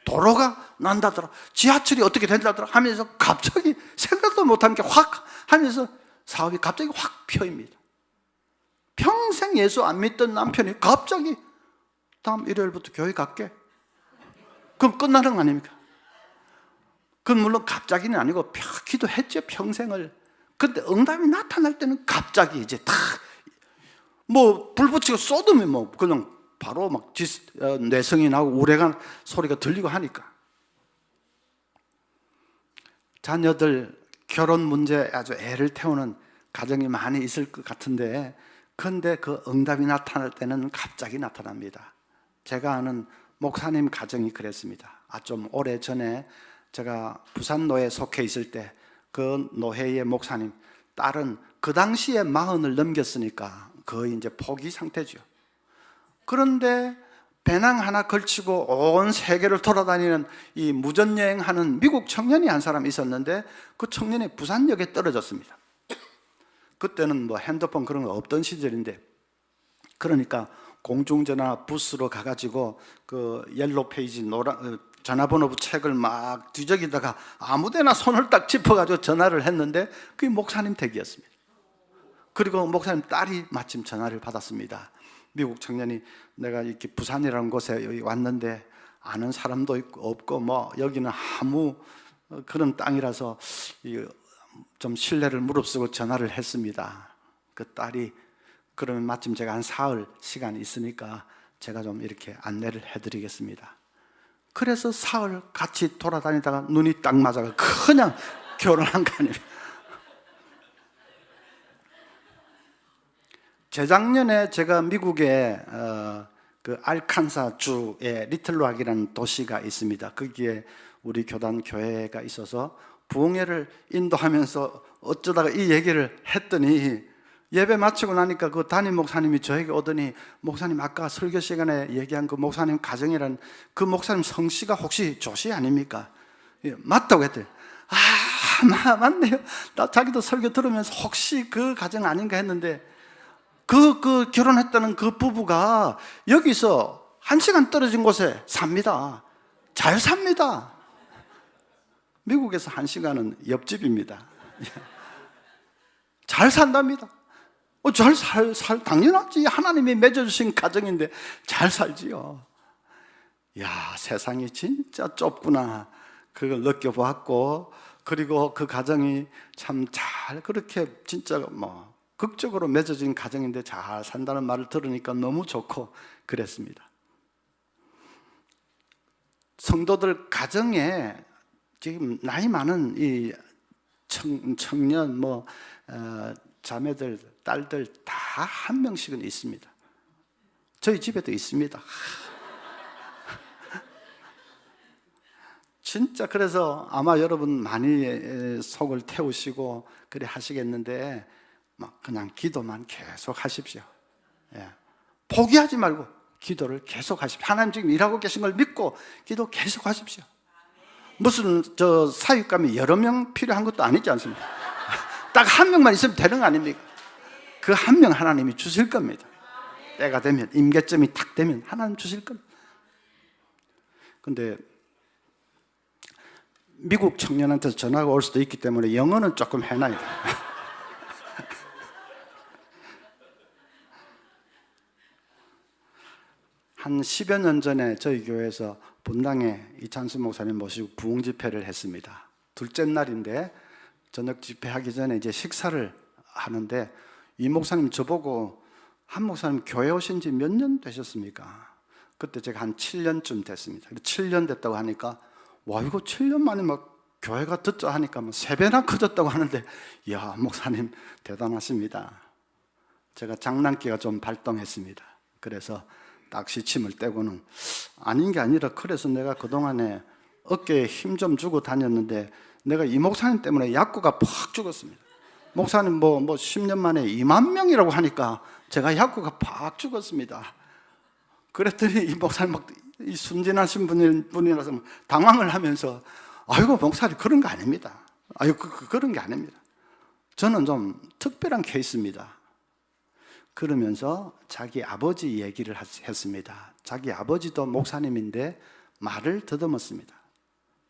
도로가 난다더라, 지하철이 어떻게 된다더라 하면서 갑자기 생각도 못한 게 확 하면서 사업이 갑자기 확 펴입니다. 평생 예수 안 믿던 남편이 갑자기 다음 일요일부터 교회 갈게, 그럼 끝나는 거 아닙니까? 그건 물론 갑자기는 아니고 기도했죠, 평생을. 근데 응답이 나타날 때는 갑자기 이제 다 뭐 불 붙이고 쏟으면 뭐 그냥 바로 막 뇌성이 나고 우레가 소리가 들리고 하니까. 자녀들 결혼 문제 아주 애를 태우는 가정이 많이 있을 것 같은데, 그런데 그 응답이 나타날 때는 갑자기 나타납니다. 제가 아는 목사님 가정이 그랬습니다. 좀 오래전에 제가 부산노회에 속해 있을 때 그 노회의 목사님 딸은 그 당시에 40을 넘겼으니까 거의 이제 포기 상태죠. 그런데 배낭 하나 걸치고 온 세계를 돌아다니는 이 무전여행하는 미국 청년이 한 사람 있었는데, 그 청년이 부산역에 떨어졌습니다. 그때는 뭐 핸드폰 그런 거 없던 시절인데, 그러니까 공중전화 부스로 가가지고 그 옐로 페이지 노란 전화번호 책을 막 뒤적이다가 아무데나 손을 딱 짚어가지고 전화를 했는데 그게 목사님 댁이었습니다. 그리고 목사님 딸이 마침 전화를 받았습니다. 미국 청년이 내가 이렇게 부산이라는 곳에 여기 왔는데 아는 사람도 없고 뭐 여기는 아무 그런 땅이라서 좀 신뢰를 무릅쓰고 전화를 했습니다. 그 딸이 그러면 마침 제가 한 사흘 시간이 있으니까 제가 좀 이렇게 안내를 해드리겠습니다. 그래서 사흘 같이 돌아다니다가 눈이 딱 맞아가 그냥 결혼한 거 아닙니까? 재작년에 제가 미국의 그 알칸사 주에 리틀락이라는 도시가 있습니다. 거기에 우리 교단 교회가 있어서 부흥회를 인도하면서 어쩌다가 이 얘기를 했더니 예배 마치고 나니까 그 담임 목사님이 저에게 오더니, 목사님 아까 설교 시간에 얘기한 그 목사님 가정이란 그 목사님 성씨가 혹시 조씨 아닙니까? 예, 맞다고 했더니 맞네요. 나 자기도 설교 들으면서 혹시 그 가정 아닌가 했는데 그 결혼했다는 그 부부가 여기서 1시간 떨어진 곳에 삽니다. 잘 삽니다. 미국에서 1시간은 옆집입니다. 잘 산답니다. 당연하지. 하나님이 맺어주신 가정인데 잘 살지요. 야, 세상이 진짜 좁구나. 그걸 느껴보았고, 그리고 그 가정이 참 잘 그렇게 진짜 뭐 극적으로 맺어진 가정인데 잘 산다는 말을 들으니까 너무 좋고 그랬습니다. 성도들 가정에 지금 나이 많은 이 청년 자매들, 딸들 다 한 명씩은 있습니다. 저희 집에도 있습니다. 진짜 그래서 아마 여러분 많이 속을 태우시고 그래 하시겠는데 막 그냥 기도만 계속 하십시오. 예. 포기하지 말고 기도를 계속 하십시오. 하나님 지금 일하고 계신 걸 믿고 기도 계속 하십시오. 무슨 사육감이 여러 명 필요한 것도 아니지 않습니까? 딱 한 명만 있으면 되는 거 아닙니까? 그 한 명 하나님이 주실 겁니다. 때가 되면, 임계점이 탁 되면 하나님 주실 겁니다. 근데 미국 청년한테 전화가 올 수도 있기 때문에 영어는 조금 해놔야 돼요. 한 10여 년 전에 저희 교회에서 본당에 이찬수 목사님 모시고 부흥 집회를 했습니다. 둘째 날인데 저녁 집회하기 전에 이제 식사를 하는데 이 목사님 저보고, 한 목사님 교회 오신 지 몇 년 되셨습니까? 그때 제가 한 7년쯤 됐습니다. 7년 됐다고 하니까 와, 이거 7년 만에 막 교회가 듣자 하니까 뭐 3배나 커졌다고 하는데, 이야, 목사님 대단하십니다. 제가 장난기가 좀 발동했습니다. 그래서 딱 시침을 떼고는 아닌 게 아니라, 그래서 내가 그동안에 어깨에 힘 좀 주고 다녔는데 내가 이 목사님 때문에 약구가 팍 죽었습니다. 목사님 10년 만에 2만 명이라고 하니까 제가 약구가 팍 죽었습니다. 그랬더니 이 목사님 이 순진하신 분이라서 당황을 하면서 아이고 목사님 그런 거 아닙니다. 아이고 그런 게 아닙니다. 저는 좀 특별한 케이스입니다. 그러면서 자기 아버지 얘기를 했습니다. 자기 아버지도 목사님인데 말을 더듬었습니다.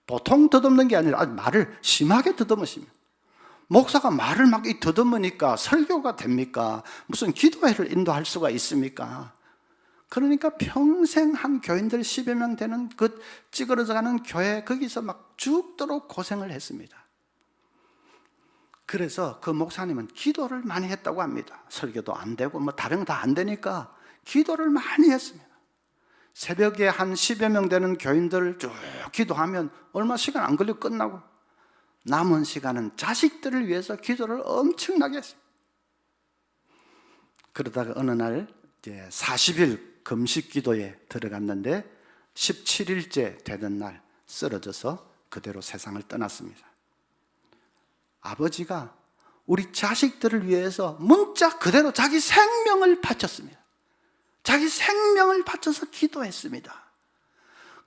보통 더듬는 게 아니라 말을 심하게 더듬으십니다. 목사가 말을 막 더듬으니까 설교가 됩니까? 무슨 기도회를 인도할 수가 있습니까? 그러니까 평생 한 교인들 10여 명 되는 그 찌그러져가는 교회 거기서 막 죽도록 고생을 했습니다. 그래서 그 목사님은 기도를 많이 했다고 합니다. 설교도 안 되고 다른 거 다 안 되니까 기도를 많이 했습니다. 새벽에 한 10여 명 되는 교인들 쭉 기도하면 얼마 시간 안 걸리고 끝나고 남은 시간은 자식들을 위해서 기도를 엄청나게 했습니다. 그러다가 어느 날 이제 40일 금식 기도에 들어갔는데 17일째 되던 날 쓰러져서 그대로 세상을 떠났습니다. 아버지가 우리 자식들을 위해서 문자 그대로 자기 생명을 바쳤습니다. 자기 생명을 바쳐서 기도했습니다.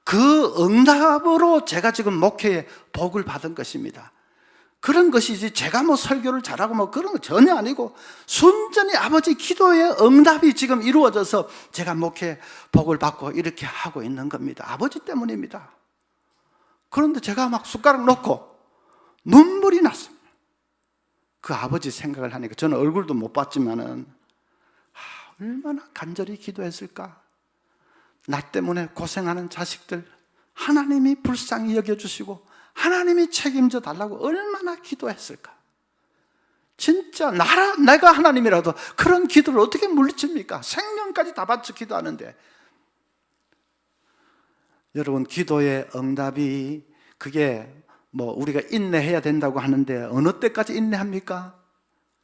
그 응답으로 제가 지금 목회에 복을 받은 것입니다. 그런 것이지 제가 설교를 잘하고 그런 거 전혀 아니고 순전히 아버지 기도의 응답이 지금 이루어져서 제가 목회에 복을 받고 이렇게 하고 있는 겁니다. 아버지 때문입니다. 그런데 제가 숟가락 놓고 눈물이 났습니다. 그 아버지 생각을 하니까 저는 얼굴도 못 봤지만은 얼마나 간절히 기도했을까. 나 때문에 고생하는 자식들 하나님이 불쌍히 여겨주시고 하나님이 책임져 달라고 얼마나 기도했을까. 진짜 내가 하나님이라도 그런 기도를 어떻게 물리칩니까? 생명까지 다 바쳐 기도하는데. 여러분 기도의 응답이 그게 우리가 인내해야 된다고 하는데 어느 때까지 인내합니까?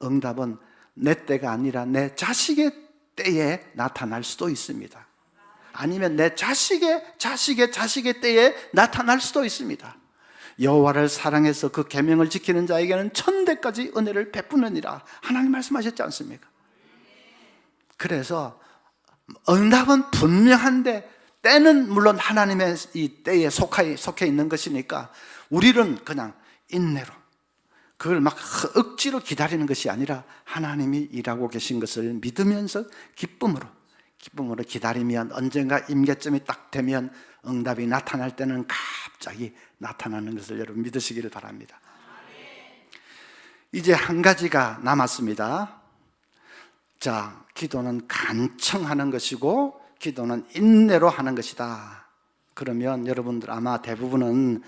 응답은 내 때가 아니라 내 자식의 때에 나타날 수도 있습니다. 아니면 내 자식의 때에 나타날 수도 있습니다. 여호와를 사랑해서 그 계명을 지키는 자에게는 천대까지 은혜를 베푸느니라 하나님 말씀하셨지 않습니까? 그래서 응답은 분명한데 때는 물론 하나님의 이 때에 속해 있는 것이니까 우리는 그냥 인내로 그걸 억지로 기다리는 것이 아니라 하나님이 일하고 계신 것을 믿으면서 기쁨으로 기다리면 언젠가 임계점이 딱 되면 응답이 나타날 때는 갑자기 나타나는 것을 여러분 믿으시기를 바랍니다. 이제 한 가지가 남았습니다. 자, 기도는 간청하는 것이고 기도는 인내로 하는 것이다. 그러면 여러분들 아마 대부분은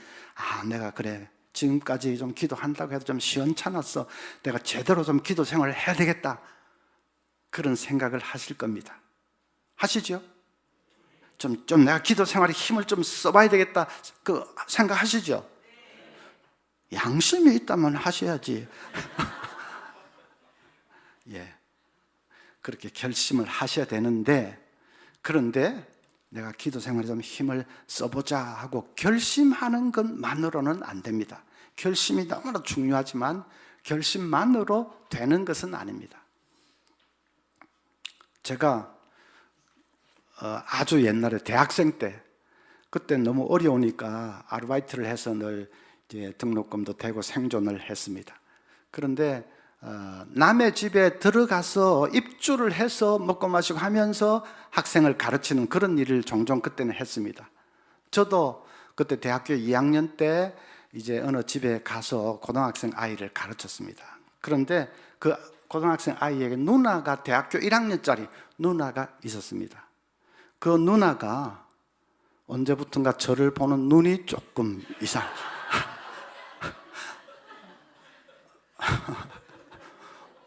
내가 그래 지금까지 좀 기도한다고 해도 좀 시원찮았어, 내가 제대로 좀 기도 생활을 해야 되겠다, 그런 생각을 하실 겁니다. 하시죠? 좀 내가 기도 생활에 힘을 좀 써봐야 되겠다 그 생각하시죠? 양심이 있다면 하셔야지. 예, 그렇게 결심을 하셔야 되는데, 그런데 내가 기도 생활에 좀 힘을 써보자 하고 결심하는 것만으로는 안 됩니다. 결심이 너무나 중요하지만 결심만으로 되는 것은 아닙니다. 제가 아주 옛날에 대학생 때, 그때 너무 어려우니까 아르바이트를 해서 늘 이제 등록금도 대고 생존을 했습니다. 그런데 남의 집에 들어가서 입주를 해서 먹고 마시고 하면서 학생을 가르치는 그런 일을 종종 그때는 했습니다. 저도 그때 대학교 2학년 때 이제 어느 집에 가서 고등학생 아이를 가르쳤습니다. 그런데 그 고등학생 아이에게 누나가, 대학교 1학년짜리 누나가 있었습니다. 그 누나가 언제부턴가 저를 보는 눈이 조금 이상.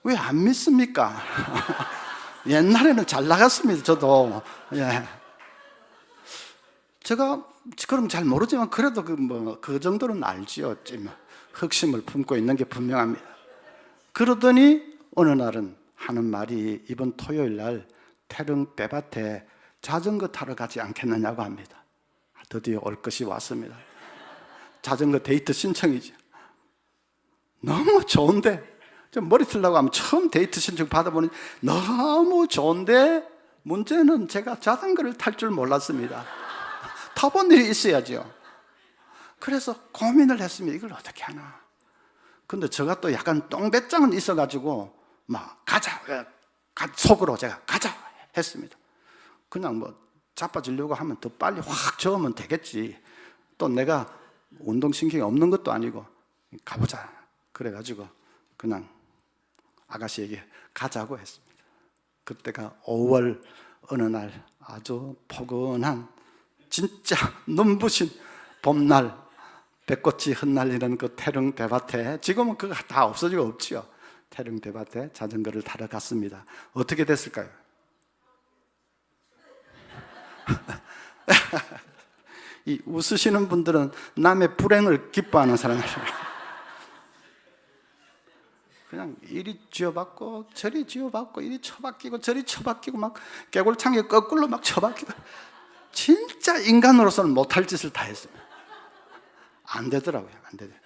왜 안 믿습니까? 옛날에는 잘 나갔습니다. 저도. 예. 제가 그런 거 잘 모르지만 그래도 그 정도는 알지요. 흑심을 품고 있는 게 분명합니다. 그러더니 어느 날은 하는 말이 이번 토요일 날 태릉 빼밭에 자전거 타러 가지 않겠느냐고 합니다. 드디어 올 것이 왔습니다. 자전거 데이트 신청이죠. 너무 좋은데 머리 틀려고 하면 처음 데이트 신청 받아보니 너무 좋은데 문제는 제가 자전거를 탈 줄 몰랐습니다. 타본 일이 있어야죠. 그래서 고민을 했습니다. 이걸 어떻게 하나. 근데 제가 또 약간 똥배짱은 있어가지고 막 가자, 속으로 제가 가자 했습니다. 그냥 뭐 자빠지려고 하면 더 빨리 확 저으면 되겠지. 또 내가 운동신경이 없는 것도 아니고 가보자. 그래가지고 그냥 아가씨에게 가자고 했습니다. 그때가 5월 어느 날 아주 포근한 진짜 눈부신 봄날, 백꽃이 흩날리는 그 태릉 대밭에, 지금은 그거 다 없어지고 없지요. 태릉 대밭에 자전거를 타러 갔습니다. 어떻게 됐을까요? 이 웃으시는 분들은 남의 불행을 기뻐하는 사람들이에요. 그냥 이리 쥐어박고 저리 쥐어박고 이리 쳐박히고 저리 쳐박히고 막 개골창에 거꾸로 막 쳐박히고, 진짜 인간으로서는 못할 짓을 다 했습니다. 안 되더라고요. 안 되더라고요.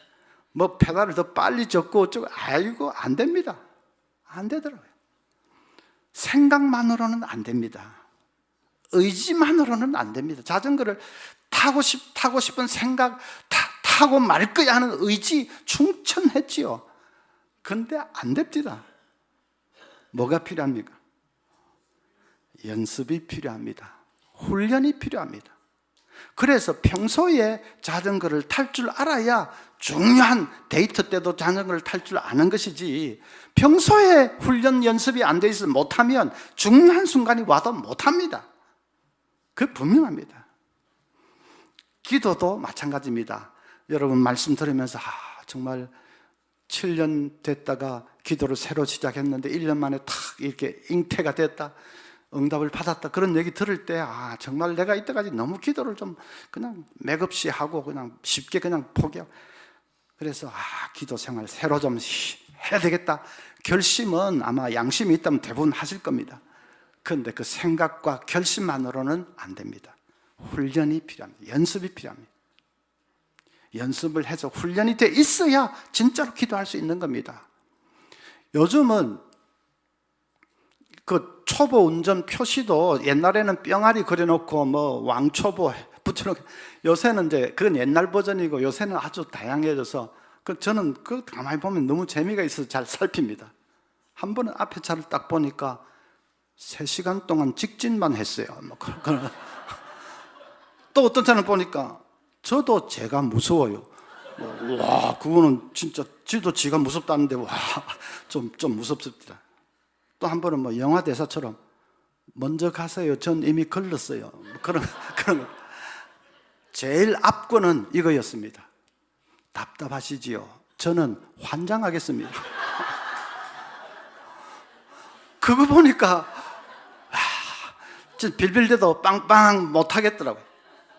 뭐 페달을 더 빨리 젓고 어쩌고, 아이고 안 됩니다. 안 되더라고요. 생각만으로는 안 됩니다. 의지만으로는 안 됩니다. 자전거를 타고 싶은 생각, 타고 말 거야 하는 의지 충천했지요. 근데 안 됩니다. 뭐가 필요합니까? 연습이 필요합니다. 훈련이 필요합니다. 그래서 평소에 자전거를 탈 줄 알아야 중요한 데이트 때도 자전거를 탈 줄 아는 것이지, 평소에 훈련 연습이 안 돼 있어 못하면 중요한 순간이 와도 못합니다. 그게 분명합니다. 기도도 마찬가지입니다. 여러분 말씀 들으면서 정말 7년 됐다가 기도를 새로 시작했는데 1년 만에 탁 이렇게 잉태가 됐다, 응답을 받았다, 그런 얘기 들을 때 정말 내가 이때까지 너무 기도를 좀 그냥 맥없이 하고 그냥 쉽게 그냥 포기하고, 그래서 기도 생활 새로 좀 해야 되겠다 결심은 아마 양심이 있다면 대부분 하실 겁니다. 그런데 그 생각과 결심만으로는 안 됩니다. 훈련이 필요합니다. 연습이 필요합니다. 연습을 해서 훈련이 돼 있어야 진짜로 기도할 수 있는 겁니다. 요즘은 그 초보 운전 표시도 옛날에는 뿅아리 그려놓고 뭐 왕초보 붙여놓고, 요새는 이제 그건 옛날 버전이고 요새는 아주 다양해져서 저는 그 가만히 보면 너무 재미가 있어서 잘 살핍니다. 한 번은 앞에 차를 딱 보니까 3시간 동안 직진만 했어요. 또 어떤 차는 보니까 저도 제가 무서워요. 와, 그거는 진짜 지도 지가 무섭다는데 좀 무섭습니다. 또 한 번은 뭐 영화 대사처럼 먼저 가세요. 전 이미 걸렸어요. 그런 거. 제일 앞권은 이거였습니다. 답답하시지요? 저는 환장하겠습니다. 그거 보니까 빌빌대도 빵빵 못 하겠더라고요.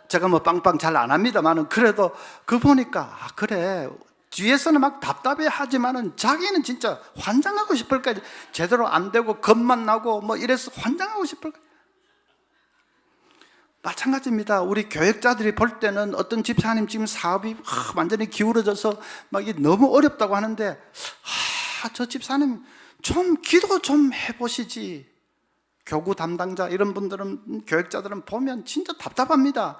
제가 뭐 빵빵 잘 안 합니다만은 그래도 그거 보니까 그래, 뒤에서는 막 답답해 하지만은 자기는 진짜 환장하고 싶을까, 제대로 안 되고 겁만 나고 뭐 이래서 환장하고 싶을까. 마찬가지입니다. 우리 교역자들이 볼 때는 어떤 집사님 지금 사업이 완전히 기울어져서 막 이게 너무 어렵다고 하는데, 저 집사님 좀 기도 좀 해보시지. 교구 담당자 이런 분들은, 교역자들은 보면 진짜 답답합니다.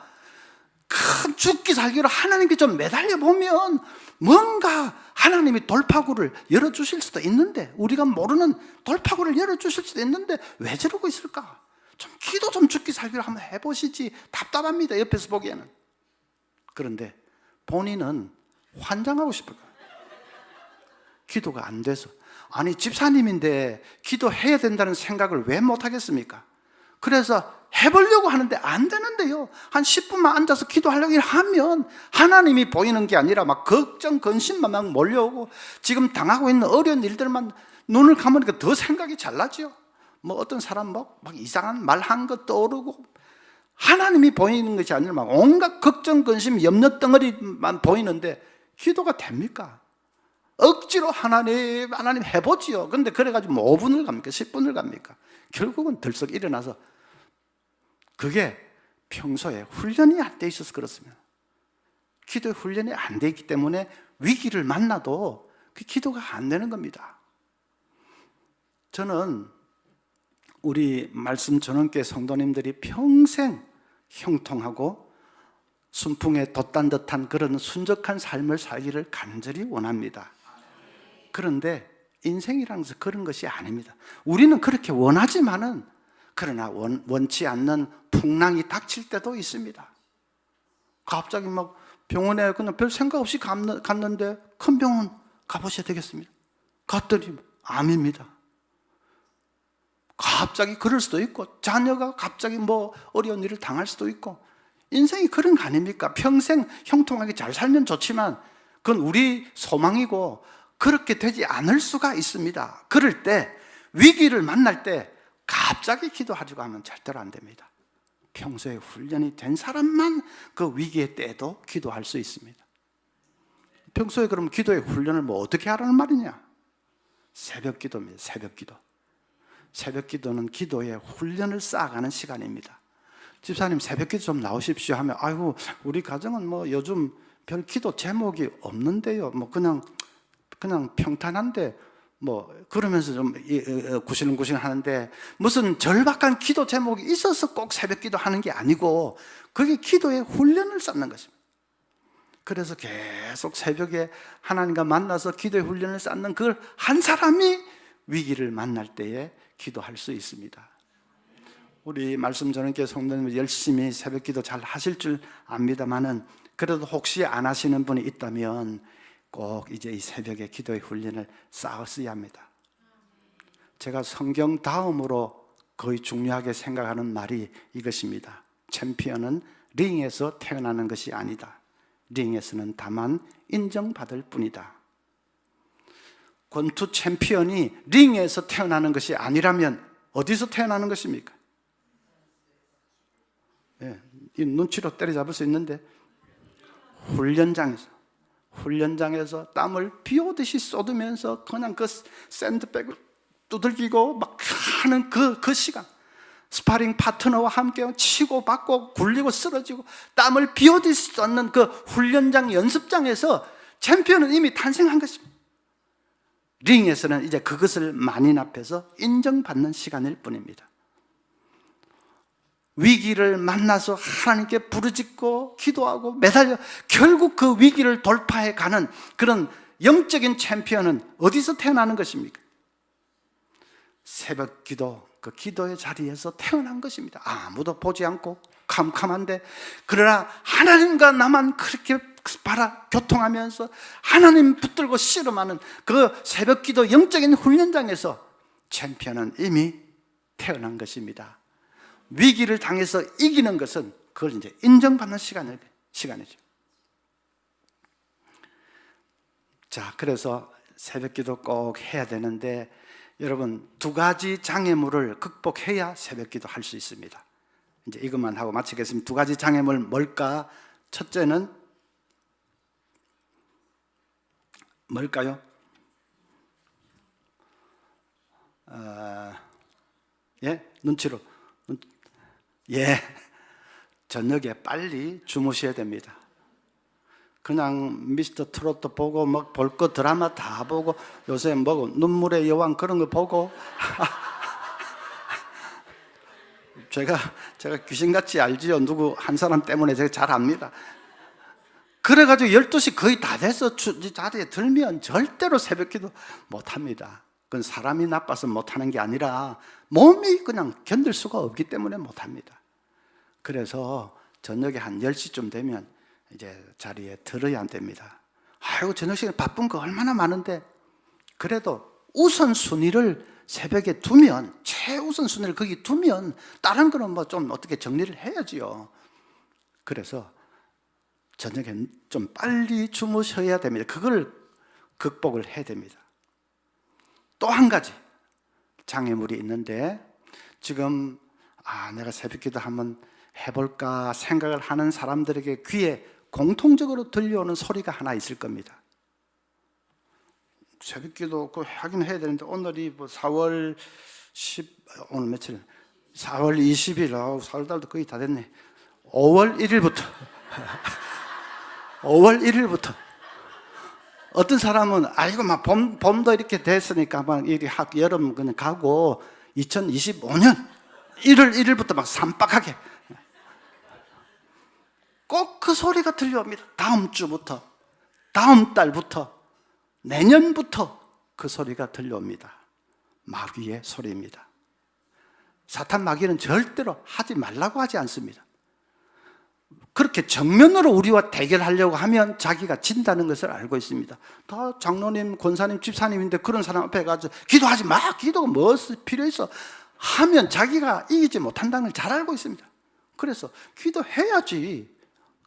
큰 죽기 살기로 하나님께 좀 매달려 보면 뭔가 하나님이 돌파구를 열어주실 수도 있는데, 우리가 모르는 돌파구를 열어주실 수도 있는데 왜 저러고 있을까? 좀 기도 좀 죽기 살기로 한번 해보시지. 답답합니다, 옆에서 보기에는. 그런데 본인은 환장하고 싶을 거예요. 기도가 안 돼서. 아니, 집사님인데 기도해야 된다는 생각을 왜 못하겠습니까? 그래서 해보려고 하는데 안 되는데요. 한 10분만 앉아서 기도하려고 하면 하나님이 보이는 게 아니라 막 걱정, 근심만 막 몰려오고, 지금 당하고 있는 어려운 일들만 눈을 감으니까 더 생각이 잘 나죠. 뭐 어떤 사람 막 이상한 말 한 것 떠오르고, 하나님이 보이는 것이 아니라 막 온갖 걱정, 근심, 염려 덩어리만 보이는데 기도가 됩니까? 억지로 하나님 해보지요. 근데 그래가지고 뭐 5분을 갑니까? 10분을 갑니까? 결국은 들썩 일어나서, 그게 평소에 훈련이 안 돼 있어서 그렇습니다. 기도의 훈련이 안 돼 있기 때문에 위기를 만나도 그 기도가 안 되는 겁니다. 저는 우리 말씀 전원교회 성도님들이 평생 형통하고 순풍에 돛단 듯한 그런 순적한 삶을 살기를 간절히 원합니다. 그런데 인생이라는 것은 그런 것이 아닙니다. 우리는 그렇게 원하지만은 그러나 원치 않는 풍랑이 닥칠 때도 있습니다. 갑자기 막 병원에 그냥 별 생각 없이 갔는데 큰 병원 가보셔야 되겠습니다. 갔더니 암입니다. 갑자기 그럴 수도 있고 자녀가 갑자기 뭐 어려운 일을 당할 수도 있고 인생이 그런 거 아닙니까? 평생 형통하게 잘 살면 좋지만 그건 우리 소망이고 그렇게 되지 않을 수가 있습니다. 그럴 때 위기를 만날 때 갑자기 기도하려고 하면 절대로 안 됩니다. 평소에 훈련이 된 사람만 그 위기의 때에도 기도할 수 있습니다. 평소에 그럼 기도의 훈련을 뭐 어떻게 하라는 말이냐? 새벽 기도입니다. 새벽 기도. 새벽 기도는 기도의 훈련을 쌓아가는 시간입니다. 집사님 새벽 기도 좀 나오십시오 하면 아이고 우리 가정은 뭐 요즘 별 기도 제목이 없는데요. 뭐 그냥 평탄한데 뭐 그러면서 좀 구실구실 하는데 무슨 절박한 기도 제목이 있어서 꼭 새벽 기도 하는 게 아니고 그게 기도의 훈련을 쌓는 것입니다. 그래서 계속 새벽에 하나님과 만나서 기도의 훈련을 쌓는 그 한 사람이 위기를 만날 때에 기도할 수 있습니다. 우리 말씀 전원교회 성도님들 열심히 새벽 기도 잘 하실 줄 압니다만은 그래도 혹시 안 하시는 분이 있다면 꼭 이제 이 새벽에 기도의 훈련을 쌓았어야 합니다. 제가 성경 다음으로 거의 중요하게 생각하는 말이 이것입니다. 챔피언은 링에서 태어나는 것이 아니다. 링에서는 다만 인정받을 뿐이다. 권투 챔피언이 링에서 태어나는 것이 아니라면 어디서 태어나는 것입니까? 예, 이 눈치로 때려잡을 수 있는데 훈련장에서 땀을 비 오듯이 쏟으면서 그냥 그 샌드백을 두들기고 막 하는 그 시간, 스파링 파트너와 함께 치고 받고 굴리고 쓰러지고 땀을 비 오듯이 쏟는 그 훈련장 연습장에서 챔피언은 이미 탄생한 것입니다. 링에서는 이제 그것을 만인 앞에서 인정받는 시간일 뿐입니다. 위기를 만나서 하나님께 부르짖고 기도하고 매달려 결국 그 위기를 돌파해 가는 그런 영적인 챔피언은 어디서 태어나는 것입니까? 새벽 기도, 그 기도의 자리에서 태어난 것입니다. 아무도 보지 않고 캄캄한데 그러나 하나님과 나만 그렇게 교통하면서 하나님 붙들고 씨름하는 그 새벽 기도 영적인 훈련장에서 챔피언은 이미 태어난 것입니다. 위기를 당해서 이기는 것은 그걸 이제 인정받는 시간이죠. 자, 그래서 새벽 기도 꼭 해야 되는데 여러분 두 가지 장애물을 극복해야 새벽 기도 할 수 있습니다. 이제 이것만 하고 마치겠습니다. 두 가지 장애물 뭘까? 첫째는 뭘까요? 눈치로. 저녁에 빨리 주무셔야 됩니다. 그냥 미스터 트로트 보고 막 볼 거 드라마 다 보고 요새 뭐 눈물의 여왕 그런 거 보고 제가 귀신같이 알지요. 누구 한 사람 때문에 제가 잘 압니다. 그래가지고 12시 거의 다 돼서 자리에 들면 절대로 새벽기도 못합니다. 그건 사람이 나빠서 못하는 게 아니라 몸이 그냥 견딜 수가 없기 때문에 못합니다. 그래서 저녁에 한 10시쯤 되면 이제 자리에 들어야 됩니다. 아이고 저녁 시간에 바쁜 거 얼마나 많은데 그래도 우선순위를 새벽에 두면 최우선순위를 거기 두면 다른 거는 뭐 좀 어떻게 정리를 해야지요. 그래서 저녁에 좀 빨리 주무셔야 됩니다. 그걸 극복을 해야 됩니다. 또 한 가지 장애물이 있는데 지금 내가 새벽기도 한번 해볼까 생각을 하는 사람들에게 귀에 공통적으로 들려오는 소리가 하나 있을 겁니다. 새벽기도 하긴 해야 되는데 오늘이 뭐 4월 10 오늘 며칠 4월 20일 4월달도 거의 다 됐네. 5월 1일부터 5월 1일부터 어떤 사람은 아이고 막 봄도 이렇게 됐으니까 막 이리 여름 그냥 가고 2025년 1월 1일부터 막 산박하게 꼭 그 소리가 들려옵니다. 다음 주부터, 다음 달부터, 내년부터 그 소리가 들려옵니다. 마귀의 소리입니다. 사탄 마귀는 절대로 하지 말라고 하지 않습니다. 그렇게 정면으로 우리와 대결하려고 하면 자기가 진다는 것을 알고 있습니다. 다 장로님, 권사님, 집사님인데 그런 사람 앞에 가서 기도하지 마. 기도가 뭐 필요 있어? 하면 자기가 이기지 못한다는 걸 잘 알고 있습니다. 그래서 기도해야지.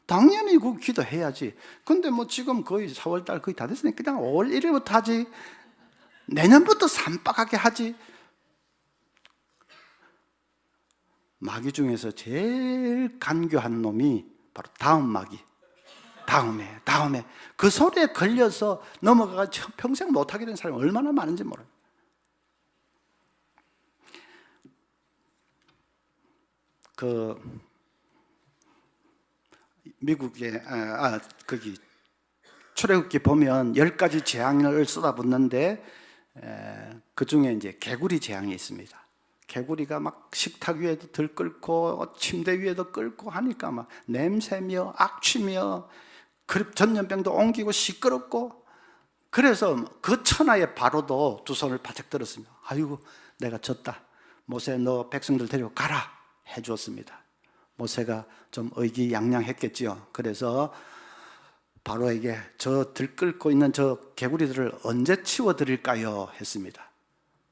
당연히 그 기도해야지. 근데 뭐 지금 거의 4월달 거의 다 됐으니까 그냥 5월 1일부터 하지. 내년부터 산박하게 하지. 마귀 중에서 제일 간교한 놈이 바로 다음 마귀. 다음에 그 소리에 걸려서 넘어가가 평생 못하게 된 사람이 얼마나 많은지 모릅니다. 미국에 거기 출애굽기 보면 10가지 재앙을 쏟아붓는데 그 중에 이제 개구리 재앙이 있습니다. 개구리가 막 식탁 위에도 들끓고 침대 위에도 끓고 하니까 막 냄새며 악취며 전염병도 옮기고 시끄럽고, 그래서 그 천하의 바로도 두 손을 바짝 들었습니다. 아이고 내가 졌다. 모세 너 백성들 데리고 가라 해주었습니다. 모세가 좀 의기양양했겠지요. 그래서 바로에게 저 들끓고 있는 저 개구리들을 언제 치워드릴까요? 했습니다.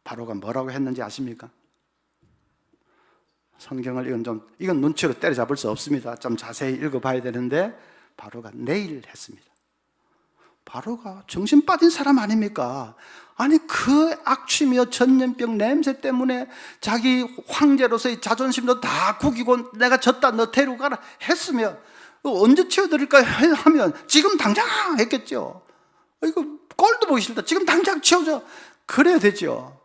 바로가 뭐라고 했는지 아십니까? 성경을 이건 눈치로 때려잡을 수 없습니다. 좀 자세히 읽어봐야 되는데 바로가 내일 했습니다. 바로가 정신 빠진 사람 아닙니까? 아니 그 악취며 전염병 냄새 때문에 자기 황제로서의 자존심도 다 구기고 내가 졌다 너 데리고 가라 했으면 언제 치워드릴까 하면 지금 당장 했겠죠. 이거 꼴도 보기 싫다. 지금 당장 치워줘. 그래야 되죠.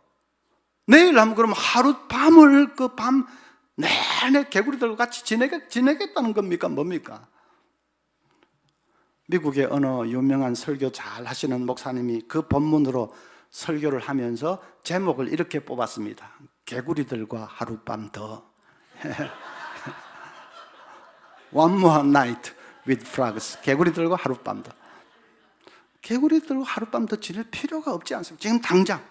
내일 하면 그럼 하룻밤을 그 밤 내내 개구리들과 같이 지내겠다는 겁니까? 뭡니까? 미국의 어느 유명한 설교 잘 하시는 목사님이 그 본문으로 설교를 하면서 제목을 이렇게 뽑았습니다. 개구리들과 하룻밤 더. One more night with frogs. 개구리들과 하룻밤 더. 개구리들과 하룻밤 더 지낼 필요가 없지 않습니까? 지금 당장.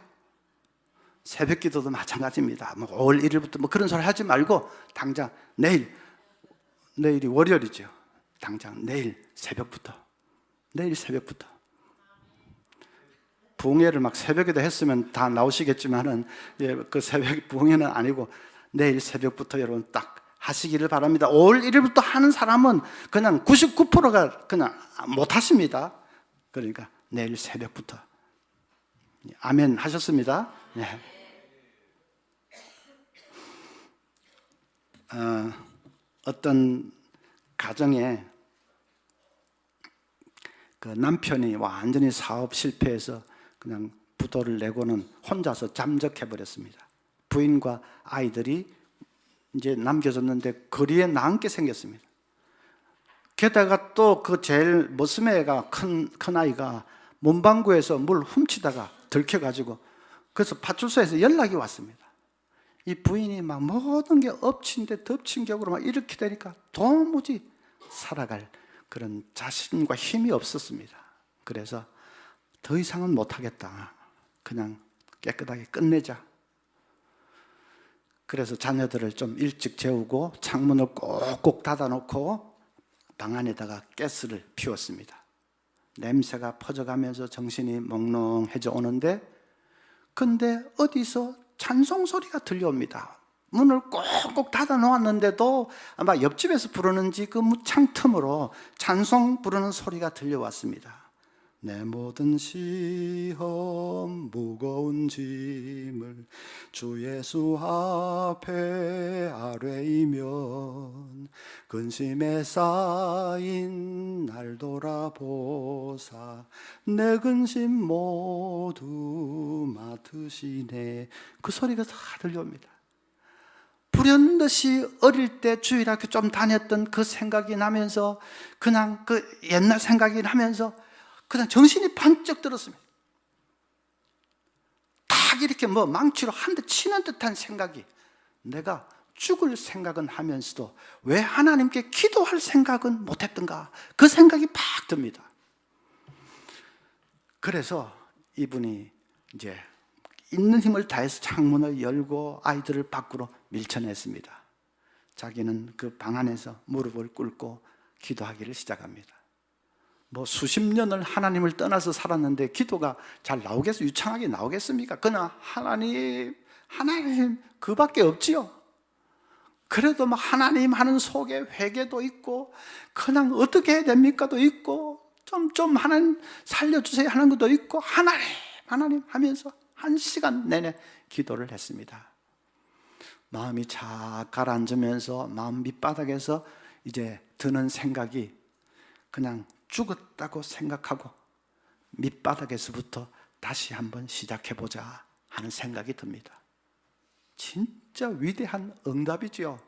새벽 기도도 마찬가지입니다. 5월 1일부터 뭐 그런 소리 하지 말고 당장 내일이 월요일이죠. 당장 내일 새벽부터 부흥회를 막 새벽에도 했으면 다 나오시겠지만은 그 새벽 부흥회는 아니고 내일 새벽부터 여러분 딱 하시기를 바랍니다. 5월 1일부터 하는 사람은 그냥 99%가 그냥 못 하십니다. 그러니까 내일 새벽부터. 아멘 하셨습니다. 네. 어떤 가정에 그 남편이 완전히 사업 실패해서 그냥 부도를 내고는 혼자서 잠적해 버렸습니다. 부인과 아이들이 이제 남겨졌는데 거리에 남게 생겼습니다. 게다가 또 그 제일 머스매가 큰 아이가 문방구에서 물 훔치다가 들켜가지고 그래서 파출소에서 연락이 왔습니다. 이 부인이 막 모든 게 엎친 데 덮친 격으로 막 이렇게 되니까 도무지 살아갈 그런 자신과 힘이 없었습니다. 그래서 더 이상은 못하겠다. 그냥 깨끗하게 끝내자. 그래서 자녀들을 좀 일찍 재우고 창문을 꼭꼭 닫아놓고 방 안에다가 가스를 피웠습니다. 냄새가 퍼져가면서 정신이 몽롱해져 오는데, 근데 어디서 찬송 소리가 들려옵니다. 문을 꼭꼭 닫아 놓았는데도 아마 옆집에서 부르는지 그 창틈으로 찬송 부르는 소리가 들려왔습니다. 내 모든 시험 무거운 짐을 주 예수 앞에 아뢰이면 근심에 쌓인 날 돌아보사 내 근심 모두 맡으시네. 그 소리가 다 들려옵니다. 불현듯이 어릴 때 주일학교 좀 다녔던 그 생각이 나면서 그냥 그 옛날 생각이 나면서 그냥 정신이 번쩍 들었습니다. 딱 이렇게 뭐 망치로 한 대 치는 듯한 생각이, 내가 죽을 생각은 하면서도 왜 하나님께 기도할 생각은 못했던가, 그 생각이 팍 듭니다. 그래서 이분이 이제 있는 힘을 다해서 창문을 열고 아이들을 밖으로 밀쳐냈습니다. 자기는 그 방 안에서 무릎을 꿇고 기도하기를 시작합니다. 뭐 수십 년을 하나님을 떠나서 살았는데 기도가 잘 유창하게 나오겠습니까? 그러나 하나님 그밖에 없지요. 그래도 뭐 하나님 하는 속에 회개도 있고, 그냥 어떻게 해야 됩니까도 있고, 좀 하나님 살려주세요 하는 것도 있고, 하나님 하면서 1시간 내내 기도를 했습니다. 마음이 착 가라앉으면서 마음 밑바닥에서 이제 드는 생각이, 그냥 죽었다고 생각하고 밑바닥에서부터 다시 한번 시작해보자 하는 생각이 듭니다. 진짜 위대한 응답이지요.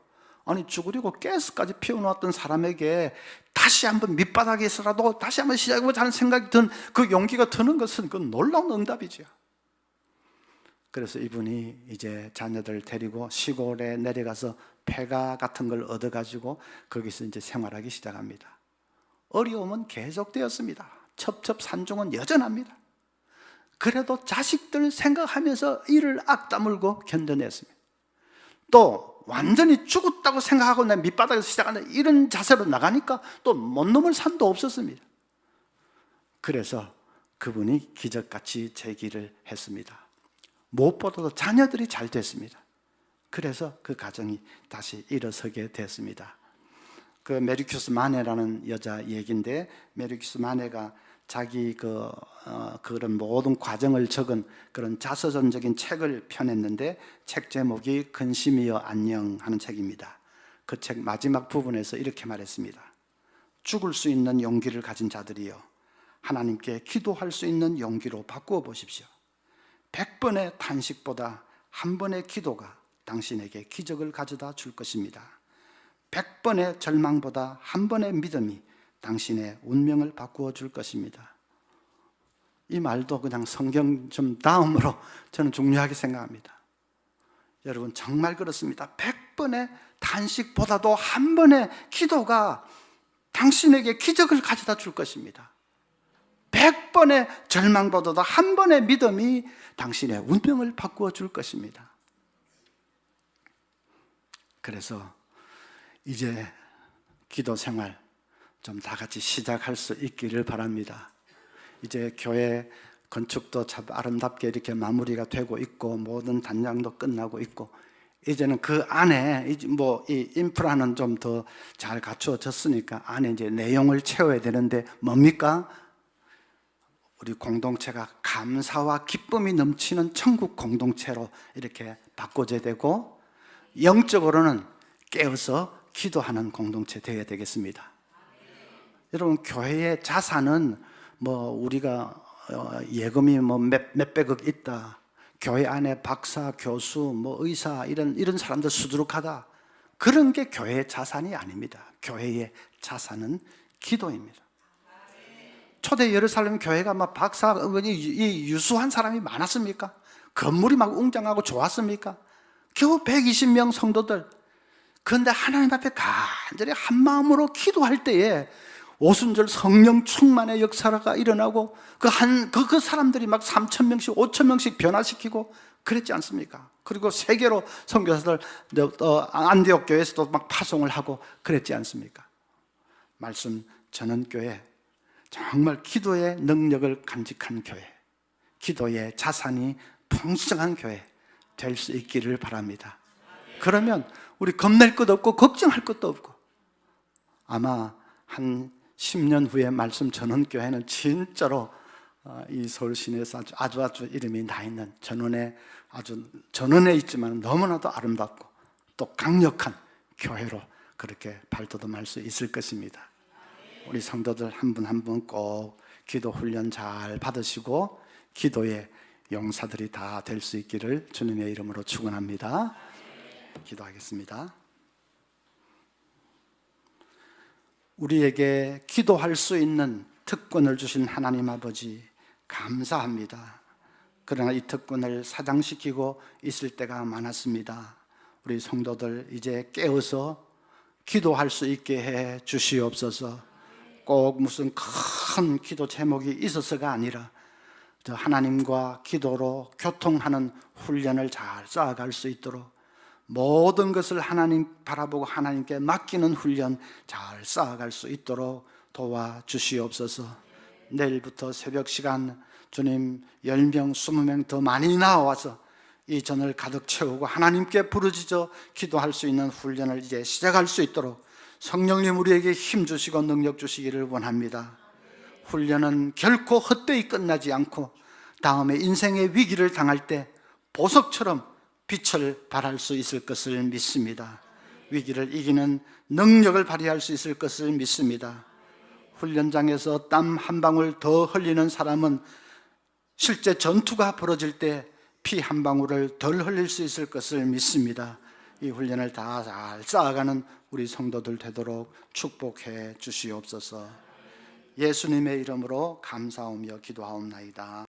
아니, 죽으려고 가스까지 피워놓았던 사람에게 다시 한번 밑바닥에서라도 다시 한번 시작해보자 하는 생각이 든 그 용기가 드는 것은 그 놀라운 응답이지요. 그래서 이분이 이제 자녀들 데리고 시골에 내려가서 폐가 같은 걸 얻어가지고 거기서 이제 생활하기 시작합니다. 어려움은 계속되었습니다. 첩첩산중은 여전합니다. 그래도 자식들 생각하면서 이를 악다물고 견뎌냈습니다. 또 완전히 죽었다고 생각하고 내 밑바닥에서 시작하는 이런 자세로 나가니까 또 못 넘을 산도 없었습니다. 그래서 그분이 기적같이 재기를 했습니다. 무엇보다도 자녀들이 잘 됐습니다. 그래서 그 가정이 다시 일어서게 됐습니다. 그 메르큐스 마네라는 여자 얘기인데, 메르큐스 마네가 자기 그런 모든 과정을 적은 그런 자서전적인 책을 펴냈는데, 책 제목이 근심이여 안녕 하는 책입니다. 그 책 마지막 부분에서 이렇게 말했습니다. 죽을 수 있는 용기를 가진 자들이여, 하나님께 기도할 수 있는 용기로 바꾸어 보십시오. 100번의 탄식보다 한 번의 기도가 당신에게 기적을 가져다 줄 것입니다. 100번의 절망보다 한 번의 믿음이 당신의 운명을 바꾸어 줄 것입니다. 이 말도 그냥 성경 좀 다음으로 저는 중요하게 생각합니다. 여러분, 정말 그렇습니다. 100번의 탄식보다도 한 번의 기도가 당신에게 기적을 가져다 줄 것입니다. 100번의 절망보다도 한 번의 믿음이 당신의 운명을 바꾸어 줄 것입니다. 그래서 이제 기도 생활 좀 다 같이 시작할 수 있기를 바랍니다. 이제 교회 건축도 참 아름답게 이렇게 마무리가 되고 있고, 모든 단장도 끝나고 있고, 이제는 그 안에 이 인프라는 좀 더 잘 갖추어졌으니까 안에 이제 내용을 채워야 되는데 뭡니까? 우리 공동체가 감사와 기쁨이 넘치는 천국 공동체로 이렇게 바꿔져야 되고, 영적으로는 깨어서 기도하는 공동체 되어야 되겠습니다. 여러분, 교회의 자산은 뭐 우리가 예금이 뭐 몇백억 있다, 교회 안에 박사, 교수, 뭐 의사 이런 사람들 수두룩하다, 그런 게 교회의 자산이 아닙니다. 교회의 자산은 기도입니다. 초대 예루살렘 교회가 막 박사, 이 유수한 사람이 많았습니까? 건물이 막 웅장하고 좋았습니까? 겨우 120명 성도들. 그런데 하나님 앞에 간절히 한 마음으로 기도할 때에 오순절 성령 충만의 역사가 일어나고 그 사람들이 막 3,000명씩 5,000명씩 변화시키고 그랬지 않습니까? 그리고 세계로 선교사들 안디옥 교회에서도 막 파송을 하고 그랬지 않습니까? 말씀 전원교회, 정말 기도의 능력을 간직한 교회, 기도의 자산이 풍성한 교회 될 수 있기를 바랍니다. 그러면 우리 겁낼 것도 없고 걱정할 것도 없고, 아마 한 10년 후에 말씀 전원교회는 진짜로 이 서울 시내에서 아주 이름이 나 있는 전원에 있지만 너무나도 아름답고 또 강력한 교회로 그렇게 발돋움할 수 있을 것입니다. 우리 성도들 한 분 한 분 꼭 기도 훈련 잘 받으시고 기도의 용사들이 다 될 수 있기를 주님의 이름으로 축원합니다. 기도하겠습니다. 우리에게 기도할 수 있는 특권을 주신 하나님 아버지 감사합니다. 그러나 이 특권을 사장시키고 있을 때가 많았습니다. 우리 성도들 이제 깨어서 기도할 수 있게 해 주시옵소서. 꼭 무슨 큰 기도 제목이 있어서가 아니라 하나님과 기도로 교통하는 훈련을 잘 쌓아갈 수 있도록 모든 것을 하나님 바라보고 하나님께 맡기는 훈련 잘 쌓아갈 수 있도록 도와주시옵소서. 내일부터 새벽 시간 주님 10명, 20명 더 많이 나와서 이 전을 가득 채우고 하나님께 부르짖어 기도할 수 있는 훈련을 이제 시작할 수 있도록 성령님 우리에게 힘 주시고 능력 주시기를 원합니다. 훈련은 결코 헛되이 끝나지 않고 다음에 인생의 위기를 당할 때 보석처럼 빛을 발할 수 있을 것을 믿습니다. 위기를 이기는 능력을 발휘할 수 있을 것을 믿습니다. 훈련장에서 땀 한 방울 더 흘리는 사람은 실제 전투가 벌어질 때 피 한 방울을 덜 흘릴 수 있을 것을 믿습니다. 이 훈련을 다 잘 쌓아가는 우리 성도들 되도록 축복해 주시옵소서. 예수님의 이름으로 감사하며 기도하옵나이다.